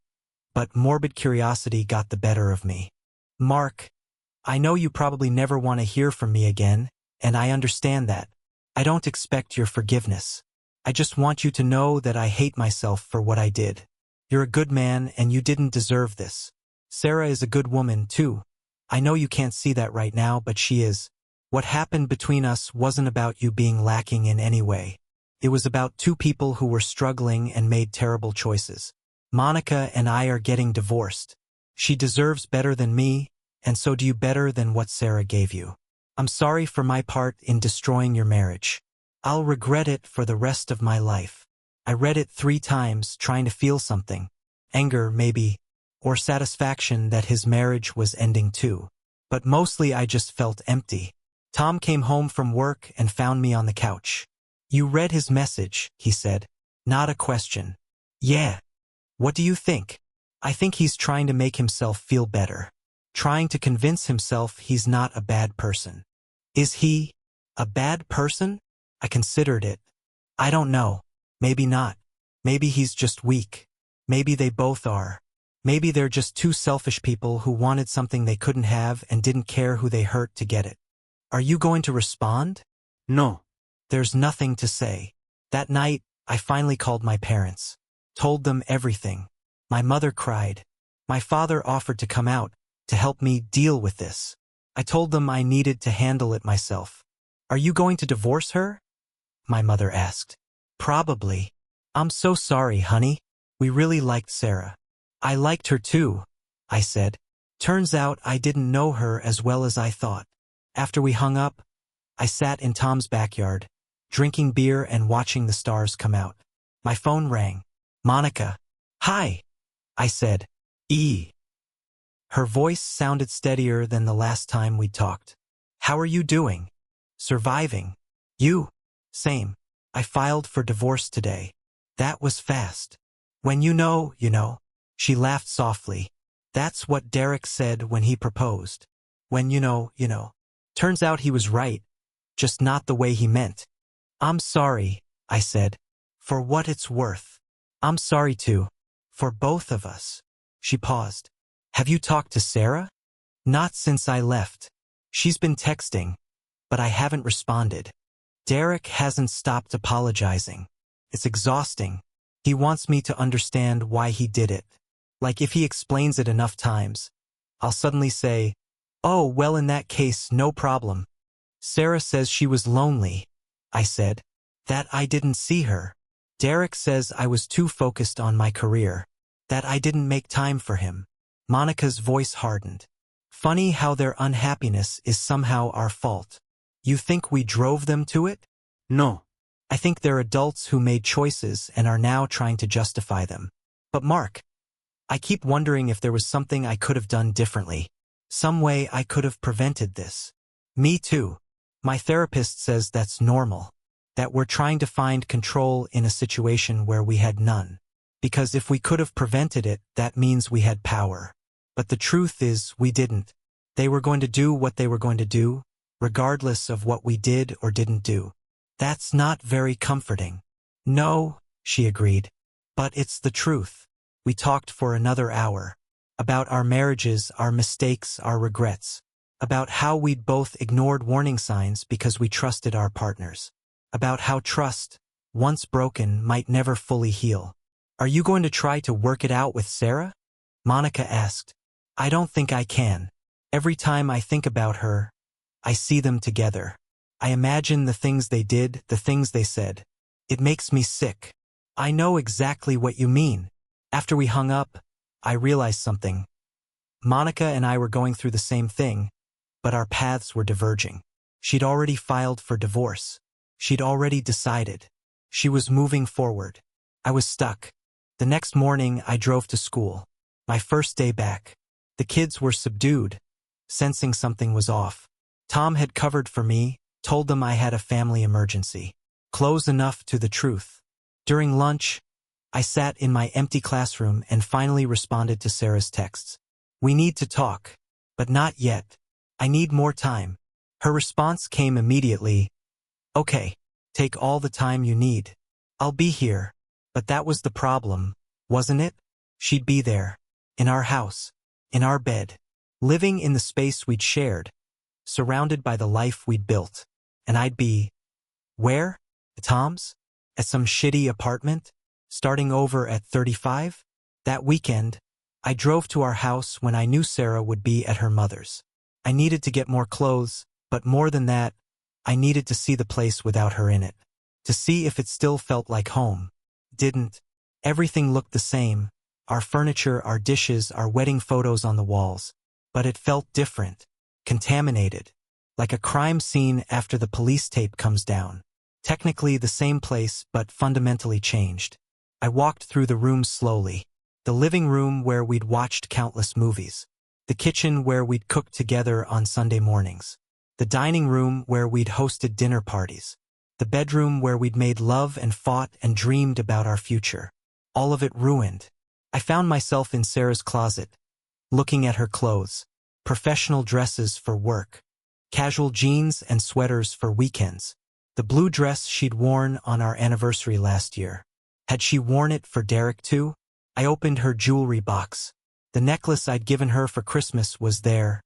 but morbid curiosity got the better of me. Mark, I know you probably never want to hear from me again, and I understand that. I don't expect your forgiveness. I just want you to know that I hate myself for what I did. You're a good man and you didn't deserve this. Sarah is a good woman, too. I know you can't see that right now, but she is. What happened between us wasn't about you being lacking in any way. It was about 2 people who were struggling and made terrible choices. Monica and I are getting divorced. She deserves better than me, and so do you better than what Sarah gave you. I'm sorry for my part in destroying your marriage. I'll regret it for the rest of my life. I read it 3 times trying to feel something. Anger, maybe, or satisfaction that his marriage was ending too. But mostly I just felt empty. Tom came home from work and found me on the couch. You read his message, he said. Not a question. Yeah. What do you think? I think he's trying to make himself feel better. Trying to convince himself he's not a bad person. Is he a bad person? I considered it. I don't know. Maybe not. Maybe he's just weak. Maybe they both are. Maybe they're just 2 selfish people who wanted something they couldn't have and didn't care who they hurt to get it. Are you going to respond? No. There's nothing to say. That night, I finally called my parents. Told them everything. My mother cried. My father offered to come out, to help me deal with this. I told them I needed to handle it myself. Are you going to divorce her? My mother asked. Probably. I'm so sorry, honey. We really liked Sarah. I liked her too, I said. Turns out I didn't know her as well as I thought. After we hung up, I sat in Tom's backyard, drinking beer and watching the stars come out. My phone rang. Monica. Hi, I said. Her voice sounded steadier than the last time we talked. How are you doing? Surviving. You? Same. I filed for divorce today. That was fast. When you know, you know. She laughed softly. That's what Derek said when he proposed. When you know, you know. Turns out he was right, just not the way he meant. I'm sorry, I said. For what it's worth. I'm sorry too. For both of us. She paused. Have you talked to Sarah? Not since I left. She's been texting, but I haven't responded. Derek hasn't stopped apologizing. It's exhausting. He wants me to understand why he did it. Like if he explains it enough times, I'll suddenly say, oh, well, in that case, no problem. Sarah says she was lonely, I said. That I didn't see her. Derek says I was too focused on my career. That I didn't make time for him. Monica's voice hardened. Funny how their unhappiness is somehow our fault. You think we drove them to it? No. I think they're adults who made choices and are now trying to justify them. But Mark, I keep wondering if there was something I could have done differently. Some way I could have prevented this. Me too. My therapist says that's normal. That we're trying to find control in a situation where we had none. Because if we could have prevented it, that means we had power. But the truth is, we didn't. They were going to do what they were going to do, regardless of what we did or didn't do. That's not very comforting. No, she agreed. But it's the truth. We talked for another hour. About our marriages, our mistakes, our regrets. About how we'd both ignored warning signs because we trusted our partners. About how trust, once broken, might never fully heal. Are you going to try to work it out with Sarah? Monica asked. I don't think I can. Every time I think about her, I see them together. I imagine the things they did, the things they said. It makes me sick. I know exactly what you mean. After we hung up, I realized something. Monica and I were going through the same thing, but our paths were diverging. She'd already filed for divorce. She'd already decided. She was moving forward. I was stuck. The next morning, I drove to school. My first day back. The kids were subdued, sensing something was off. Tom had covered for me, told them I had a family emergency. Close enough to the truth. During lunch, I sat in my empty classroom and finally responded to Sarah's texts. We need to talk, but not yet. I need more time. Her response came immediately. Okay, take all the time you need. I'll be here. But that was the problem, wasn't it? She'd be there. In our house. In our bed. Living in the space we'd shared. Surrounded by the life we'd built. And I'd be... Where? At Tom's? At some shitty apartment? Starting over at 35? That weekend, I drove to our house when I knew Sarah would be at her mother's. I needed to get more clothes, but more than that, I needed to see the place without her in it. To see if it still felt like home. Didn't. Everything looked the same. Our furniture, our dishes, our wedding photos on the walls. But it felt different. Contaminated. Like a crime scene after the police tape comes down. Technically the same place, but fundamentally changed. I walked through the rooms slowly. The living room where we'd watched countless movies. The kitchen where we'd cooked together on Sunday mornings. The dining room where we'd hosted dinner parties. The bedroom where we'd made love and fought and dreamed about our future. All of it ruined. I found myself in Sarah's closet, looking at her clothes. Professional dresses for work. Casual jeans and sweaters for weekends. The blue dress she'd worn on our anniversary last year. Had she worn it for Derek too? I opened her jewelry box. The necklace I'd given her for Christmas was there,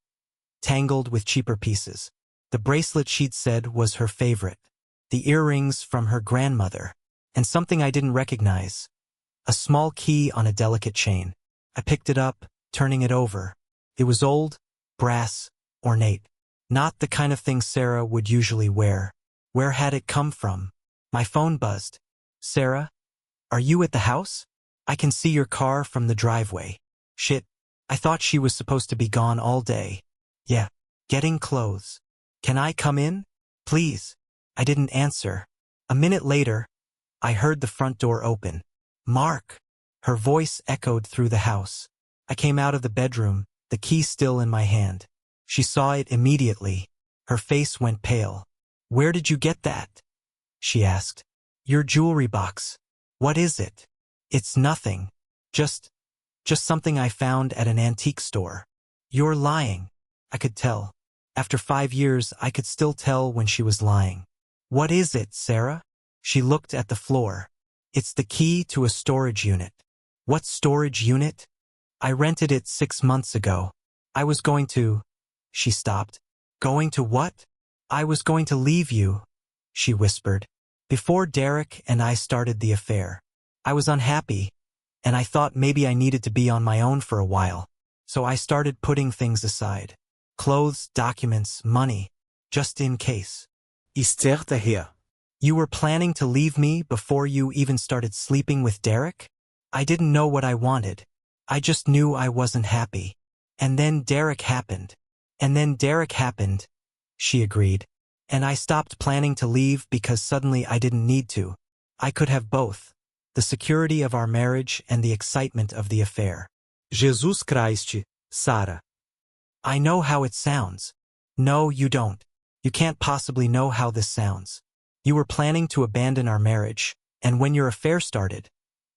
tangled with cheaper pieces. The bracelet she'd said was her favorite. The earrings from her grandmother. And something I didn't recognize. A small key on a delicate chain. I picked it up, turning it over. It was old, brass, ornate. Not the kind of thing Sarah would usually wear. Where had it come from? My phone buzzed. Sarah? Are you at the house? I can see your car from the driveway. Shit. I thought she was supposed to be gone all day. Yeah. Getting clothes. Can I come in? Please. I didn't answer. A minute later, I heard the front door open. Mark. Her voice echoed through the house. I came out of the bedroom, the key still in my hand. She saw it immediately. Her face went pale. Where did you get that? She asked. Your jewelry box. What is it? It's nothing. Just something I found at an antique store. You're lying. I could tell. After 5 years, I could still tell when she was lying. What is it, Sarah? She looked at the floor. It's the key to a storage unit. What storage unit? I rented it 6 months ago. I was going to... She stopped. Going to what? I was going to leave you, she whispered. Before Derek and I started the affair. I was unhappy, and I thought maybe I needed to be on my own for a while. So I started putting things aside. Clothes, documents, money. Just in case. Esther daher. You were planning to leave me before you even started sleeping with Derek? I didn't know what I wanted. I just knew I wasn't happy. And then Derek happened. She agreed. And I stopped planning to leave because suddenly I didn't need to. I could have both. The security of our marriage and the excitement of the affair. Jesus Christ, Sarah. I know how it sounds. No, you don't. You can't possibly know how this sounds. You were planning to abandon our marriage, and when your affair started,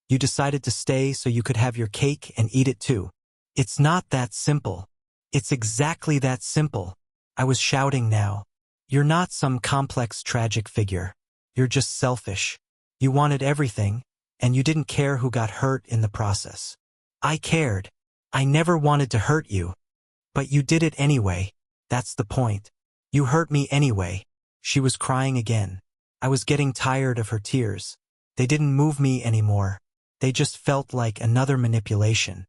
you decided to stay so you could have your cake and eat it too. It's not that simple. It's exactly that simple. I was shouting now. You're not some complex tragic figure. You're just selfish. You wanted everything, and you didn't care who got hurt in the process. I cared. I never wanted to hurt you. But you did it anyway. That's the point. You hurt me anyway. She was crying again. I was getting tired of her tears. They didn't move me anymore. They just felt like another manipulation.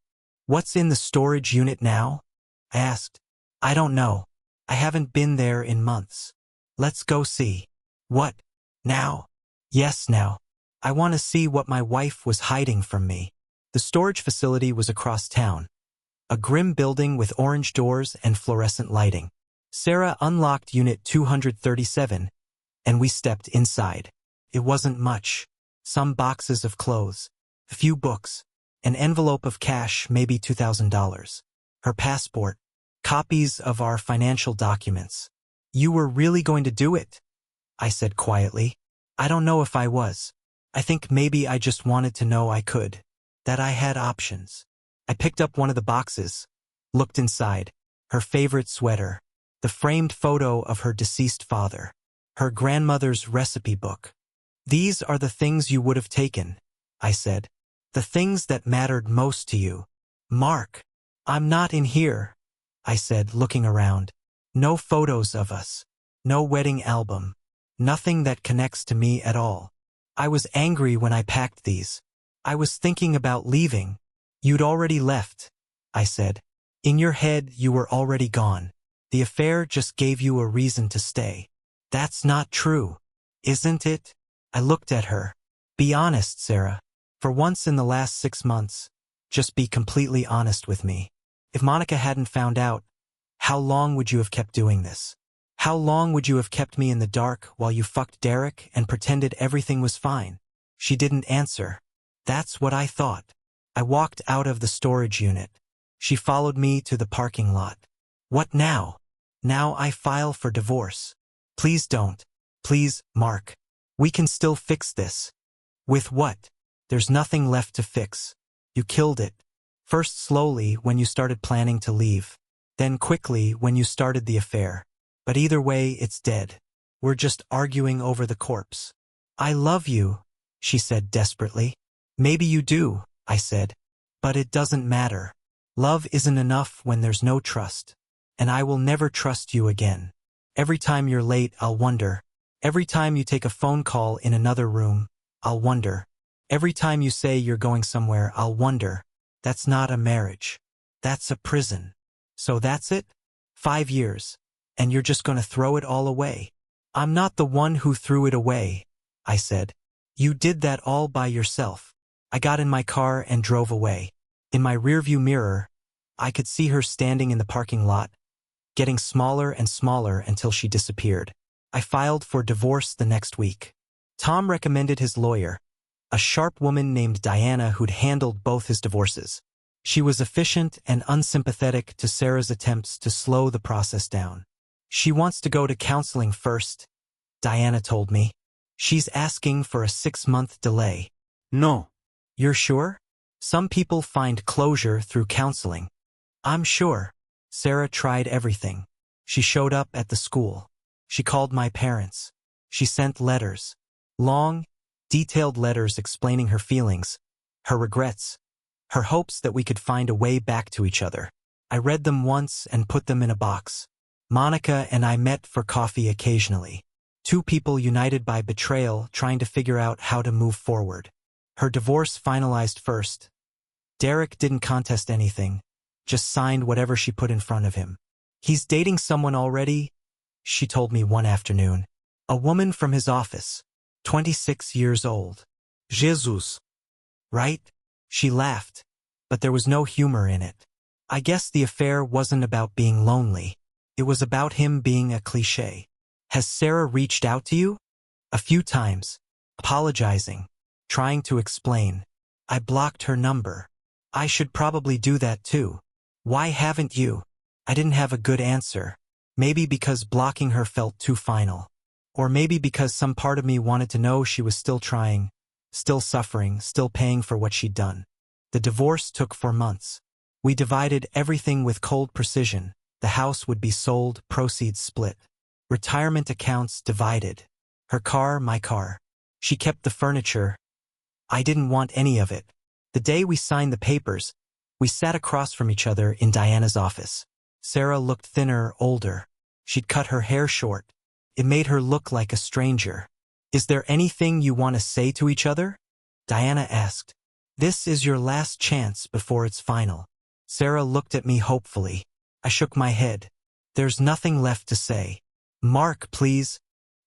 What's in the storage unit now? I asked. I don't know. I haven't been there in months. Let's go see. What? Now? Yes, now. I want to see what my wife was hiding from me. The storage facility was across town. A grim building with orange doors and fluorescent lighting. Sarah unlocked Unit 237, and we stepped inside. It wasn't much. Some boxes of clothes, a few books, an envelope of cash, maybe $2,000. Her passport, copies of our financial documents. You were really going to do it? I said quietly. I don't know if I was. I think maybe I just wanted to know I could. That I had options. I picked up one of the boxes, looked inside. Her favorite sweater, the framed photo of her deceased father, her grandmother's recipe book. These are the things you would have taken, I said. The things that mattered most to you. Mark, I'm not in here, I said, looking around. No photos of us. No wedding album. Nothing that connects to me at all. I was angry when I packed these. I was thinking about leaving. You'd already left, I said. In your head, you were already gone. The affair just gave you a reason to stay. That's not true, isn't it? I looked at her. Be honest, Sarah. For once in the last 6 months, just be completely honest with me. If Monica hadn't found out, how long would you have kept doing this? How long would you have kept me in the dark while you fucked Derek and pretended everything was fine? She didn't answer. That's what I thought. I walked out of the storage unit. She followed me to the parking lot. What now? Now I file for divorce. Please don't. Please, Mark. We can still fix this. With what? There's nothing left to fix. You killed it. First slowly when you started planning to leave. Then quickly when you started the affair. But either way, it's dead. We're just arguing over the corpse. I love you, she said desperately. Maybe you do, I said. But it doesn't matter. Love isn't enough when there's no trust. And I will never trust you again. Every time you're late, I'll wonder. Every time you take a phone call in another room, I'll wonder. Every time you say you're going somewhere, I'll wonder. That's not a marriage. That's a prison. So that's it? 5 years. And you're just going to throw it all away. I'm not the one who threw it away, I said. You did that all by yourself. I got in my car and drove away. In my rearview mirror, I could see her standing in the parking lot, getting smaller and smaller until she disappeared. I filed for divorce the next week. Tom recommended his lawyer, a sharp woman named Diana who'd handled both his divorces. She was efficient and unsympathetic to Sarah's attempts to slow the process down. She wants to go to counseling first, Diana told me. She's asking for a 6-month delay. No. You're sure? Some people find closure through counseling. I'm sure. Sarah tried everything. She showed up at the school. She called my parents. She sent letters. Long, detailed letters explaining her feelings, her regrets, her hopes that we could find a way back to each other. I read them once and put them in a box. Monica and I met for coffee occasionally. 2 people united by betrayal trying to figure out how to move forward. Her divorce finalized first. Derek didn't contest anything, just signed whatever she put in front of him. He's dating someone already, she told me one afternoon. A woman from his office, 26 years old. Jesus. Right? She laughed, but there was no humor in it. I guess the affair wasn't about being lonely. It was about him being a cliché. Has Sarah reached out to you? A few times, apologizing, trying to explain. I blocked her number. I should probably do that too. Why haven't you? I didn't have a good answer. Maybe because blocking her felt too final. Or maybe because some part of me wanted to know she was still trying, still suffering, still paying for what she'd done. The divorce took 4 months. We divided everything with cold precision. The house would be sold, proceeds split. Retirement accounts divided. Her car, my car. She kept the furniture. I didn't want any of it. The day we signed the papers, we sat across from each other in Diana's office. Sarah looked thinner, older. She'd cut her hair short. It made her look like a stranger. Is there anything you want to say to each other? Diana asked. This is your last chance before it's final. Sarah looked at me hopefully. I shook my head. There's nothing left to say. Mark, please.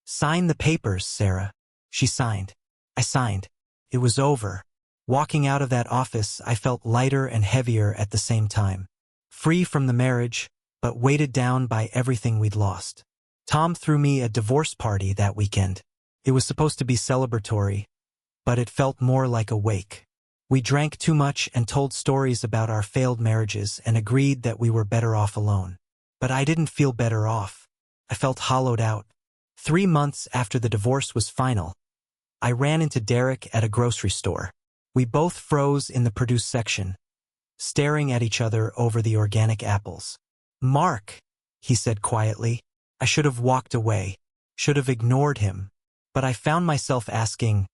Sign the papers, Sarah. She signed. I signed. It was over. Walking out of that office, I felt lighter and heavier at the same time. Free from the marriage, but weighted down by everything we'd lost. Tom threw me a divorce party that weekend. It was supposed to be celebratory, but it felt more like a wake. We drank too much and told stories about our failed marriages and agreed that we were better off alone. But I didn't feel better off. I felt hollowed out. 3 months after the divorce was final, I ran into Derek at a grocery store. We both froze in the produce section, staring at each other over the organic apples. Mark, he said quietly. I should have walked away, should have ignored him. But I found myself asking,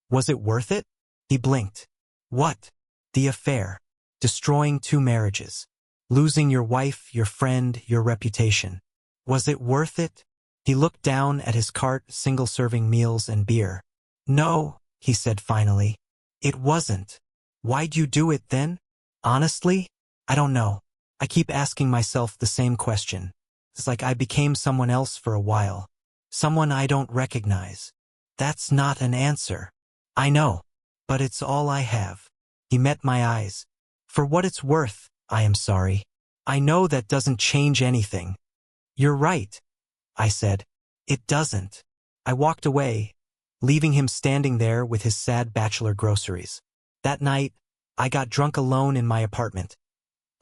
was it worth it? He blinked. What? The affair. Destroying 2 marriages. Losing your wife, your friend, your reputation. Was it worth it? He looked down at his cart, single-serving meals and beer. No, he said finally. It wasn't. Why'd you do it then? Honestly, I don't know. I keep asking myself the same question. It's like I became someone else for a while. Someone I don't recognize. That's not an answer. I know, but it's all I have. He met my eyes. For what it's worth, I am sorry. I know that doesn't change anything. You're right, I said. It doesn't. I walked away, leaving him standing there with his sad bachelor groceries. That night, I got drunk alone in my apartment.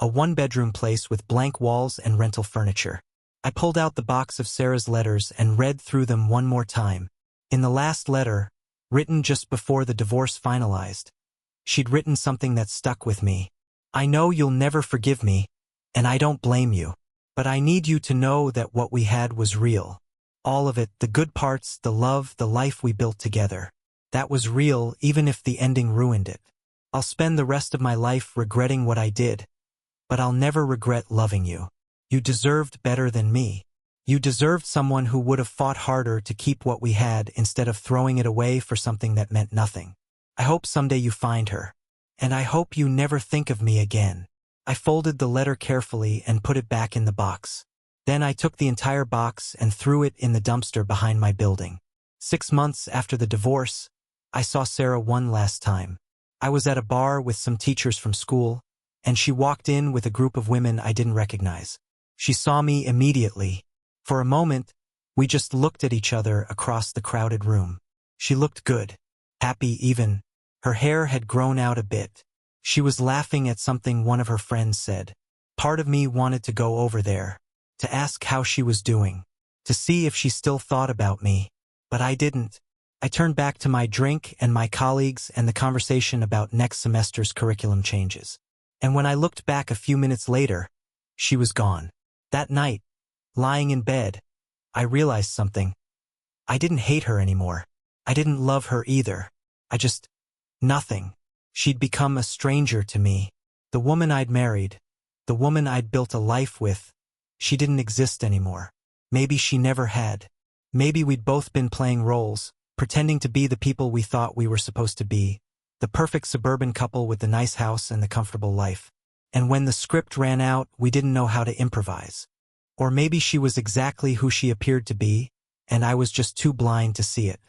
A 1-bedroom place with blank walls and rental furniture. I pulled out the box of Sarah's letters and read through them one more time. In the last letter, written just before the divorce finalized, she'd written something that stuck with me. I know you'll never forgive me, and I don't blame you. But I need you to know that what we had was real. All of it, the good parts, the love, the life we built together. That was real, even if the ending ruined it. I'll spend the rest of my life regretting what I did, but I'll never regret loving you. You deserved better than me. You deserved someone who would have fought harder to keep what we had instead of throwing it away for something that meant nothing. I hope someday you find her. And I hope you never think of me again. I folded the letter carefully and put it back in the box. Then I took the entire box and threw it in the dumpster behind my building. 6 months after the divorce, I saw Sarah one last time. I was at a bar with some teachers from school, and she walked in with a group of women I didn't recognize. She saw me immediately. For a moment, we just looked at each other across the crowded room. She looked good, happy even. Her hair had grown out a bit. She was laughing at something one of her friends said. Part of me wanted to go over there, to ask how she was doing, to see if she still thought about me. But I didn't. I turned back to my drink and my colleagues and the conversation about next semester's curriculum changes. And when I looked back a few minutes later, she was gone. That night, lying in bed, I realized something. I didn't hate her anymore. I didn't love her either. Nothing. She'd become a stranger to me. The woman I'd married, the woman I'd built a life with, she didn't exist anymore. Maybe she never had. Maybe we'd both been playing roles, pretending to be the people we thought we were supposed to be, the perfect suburban couple with the nice house and the comfortable life. And when the script ran out, we didn't know how to improvise. Or maybe she was exactly who she appeared to be, and I was just too blind to see it.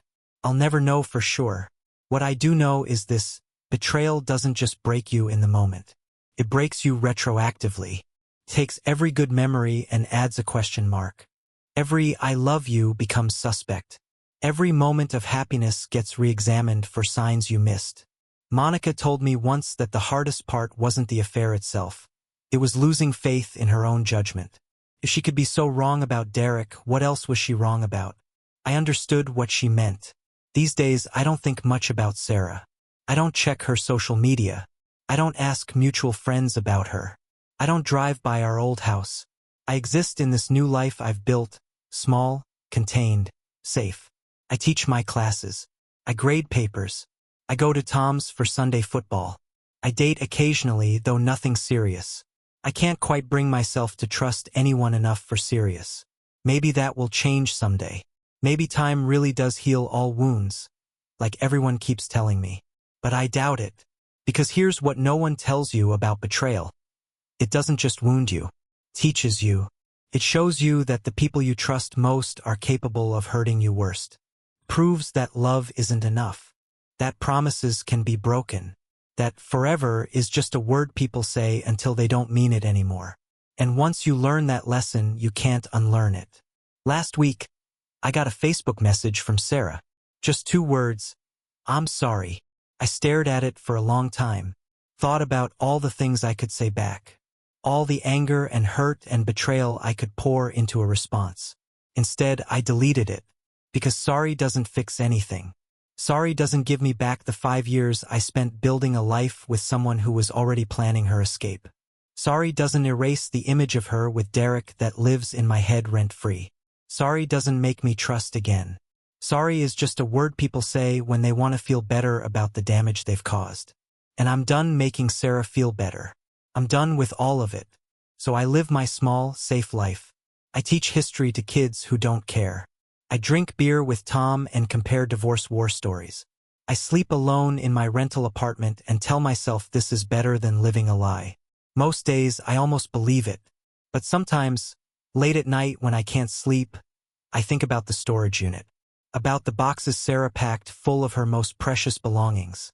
I'll never know for sure. What I do know is this: betrayal doesn't just break you in the moment. It breaks you retroactively. It takes every good memory and adds a question mark. Every I love you becomes suspect. Every moment of happiness gets re-examined for signs you missed. Monica told me once that the hardest part wasn't the affair itself. It was losing faith in her own judgment. If she could be so wrong about Derek, what else was she wrong about? I understood what she meant. These days, I don't think much about Sarah. I don't check her social media. I don't ask mutual friends about her. I don't drive by our old house. I exist in this new life I've built, Small, contained, safe. I teach my classes. I grade papers. I go to Tom's for Sunday football. I date occasionally, though nothing serious. I can't quite bring myself to trust anyone enough for serious. Maybe that will change someday. Maybe time really does heal all wounds, like everyone keeps telling me. But I doubt it. Because here's what no one tells you about betrayal. It doesn't just wound you. It teaches you. It shows you that the people you trust most are capable of hurting you worst. Proves that love isn't enough. That promises can be broken. That forever is just a word people say until they don't mean it anymore. And once you learn that lesson, you can't unlearn it. Last week, I got a Facebook message from Sarah. Just 2 words. I'm sorry. I stared at it for a long time. Thought about all the things I could say back. All the anger and hurt and betrayal I could pour into a response. Instead, I deleted it. Because sorry doesn't fix anything. Sorry doesn't give me back the 5 years I spent building a life with someone who was already planning her escape. Sorry doesn't erase the image of her with Derek that lives in my head rent-free. Sorry doesn't make me trust again. Sorry is just a word people say when they want to feel better about the damage they've caused. And I'm done making Sarah feel better. I'm done with all of it. So I live my small, safe life. I teach history to kids who don't care. I drink beer with Tom and compare divorce war stories. I sleep alone in my rental apartment and tell myself this is better than living a lie. Most days I almost believe it. But sometimes, late at night when I can't sleep, I think about the storage unit. About the boxes Sarah packed full of her most precious belongings.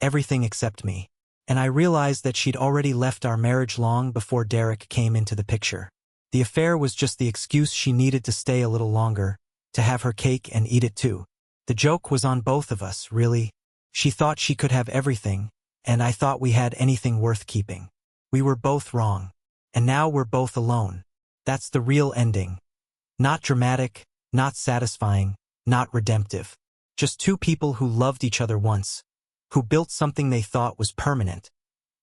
Everything except me. And I realized that she'd already left our marriage long before Derek came into the picture. The affair was just the excuse she needed to stay a little longer, to have her cake and eat it too. The joke was on both of us, really. She thought she could have everything, and I thought we had anything worth keeping. We were both wrong. And now we're both alone. That's the real ending. Not dramatic, not satisfying, not redemptive. Just 2 people who loved each other once, who built something they thought was permanent,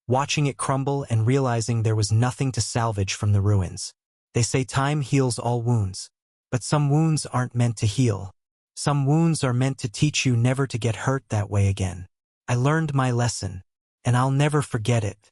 watching it crumble and realizing there was nothing to salvage from the ruins. They say time heals all wounds, but some wounds aren't meant to heal. Some wounds are meant to teach you never to get hurt that way again. I learned my lesson, and I'll never forget it.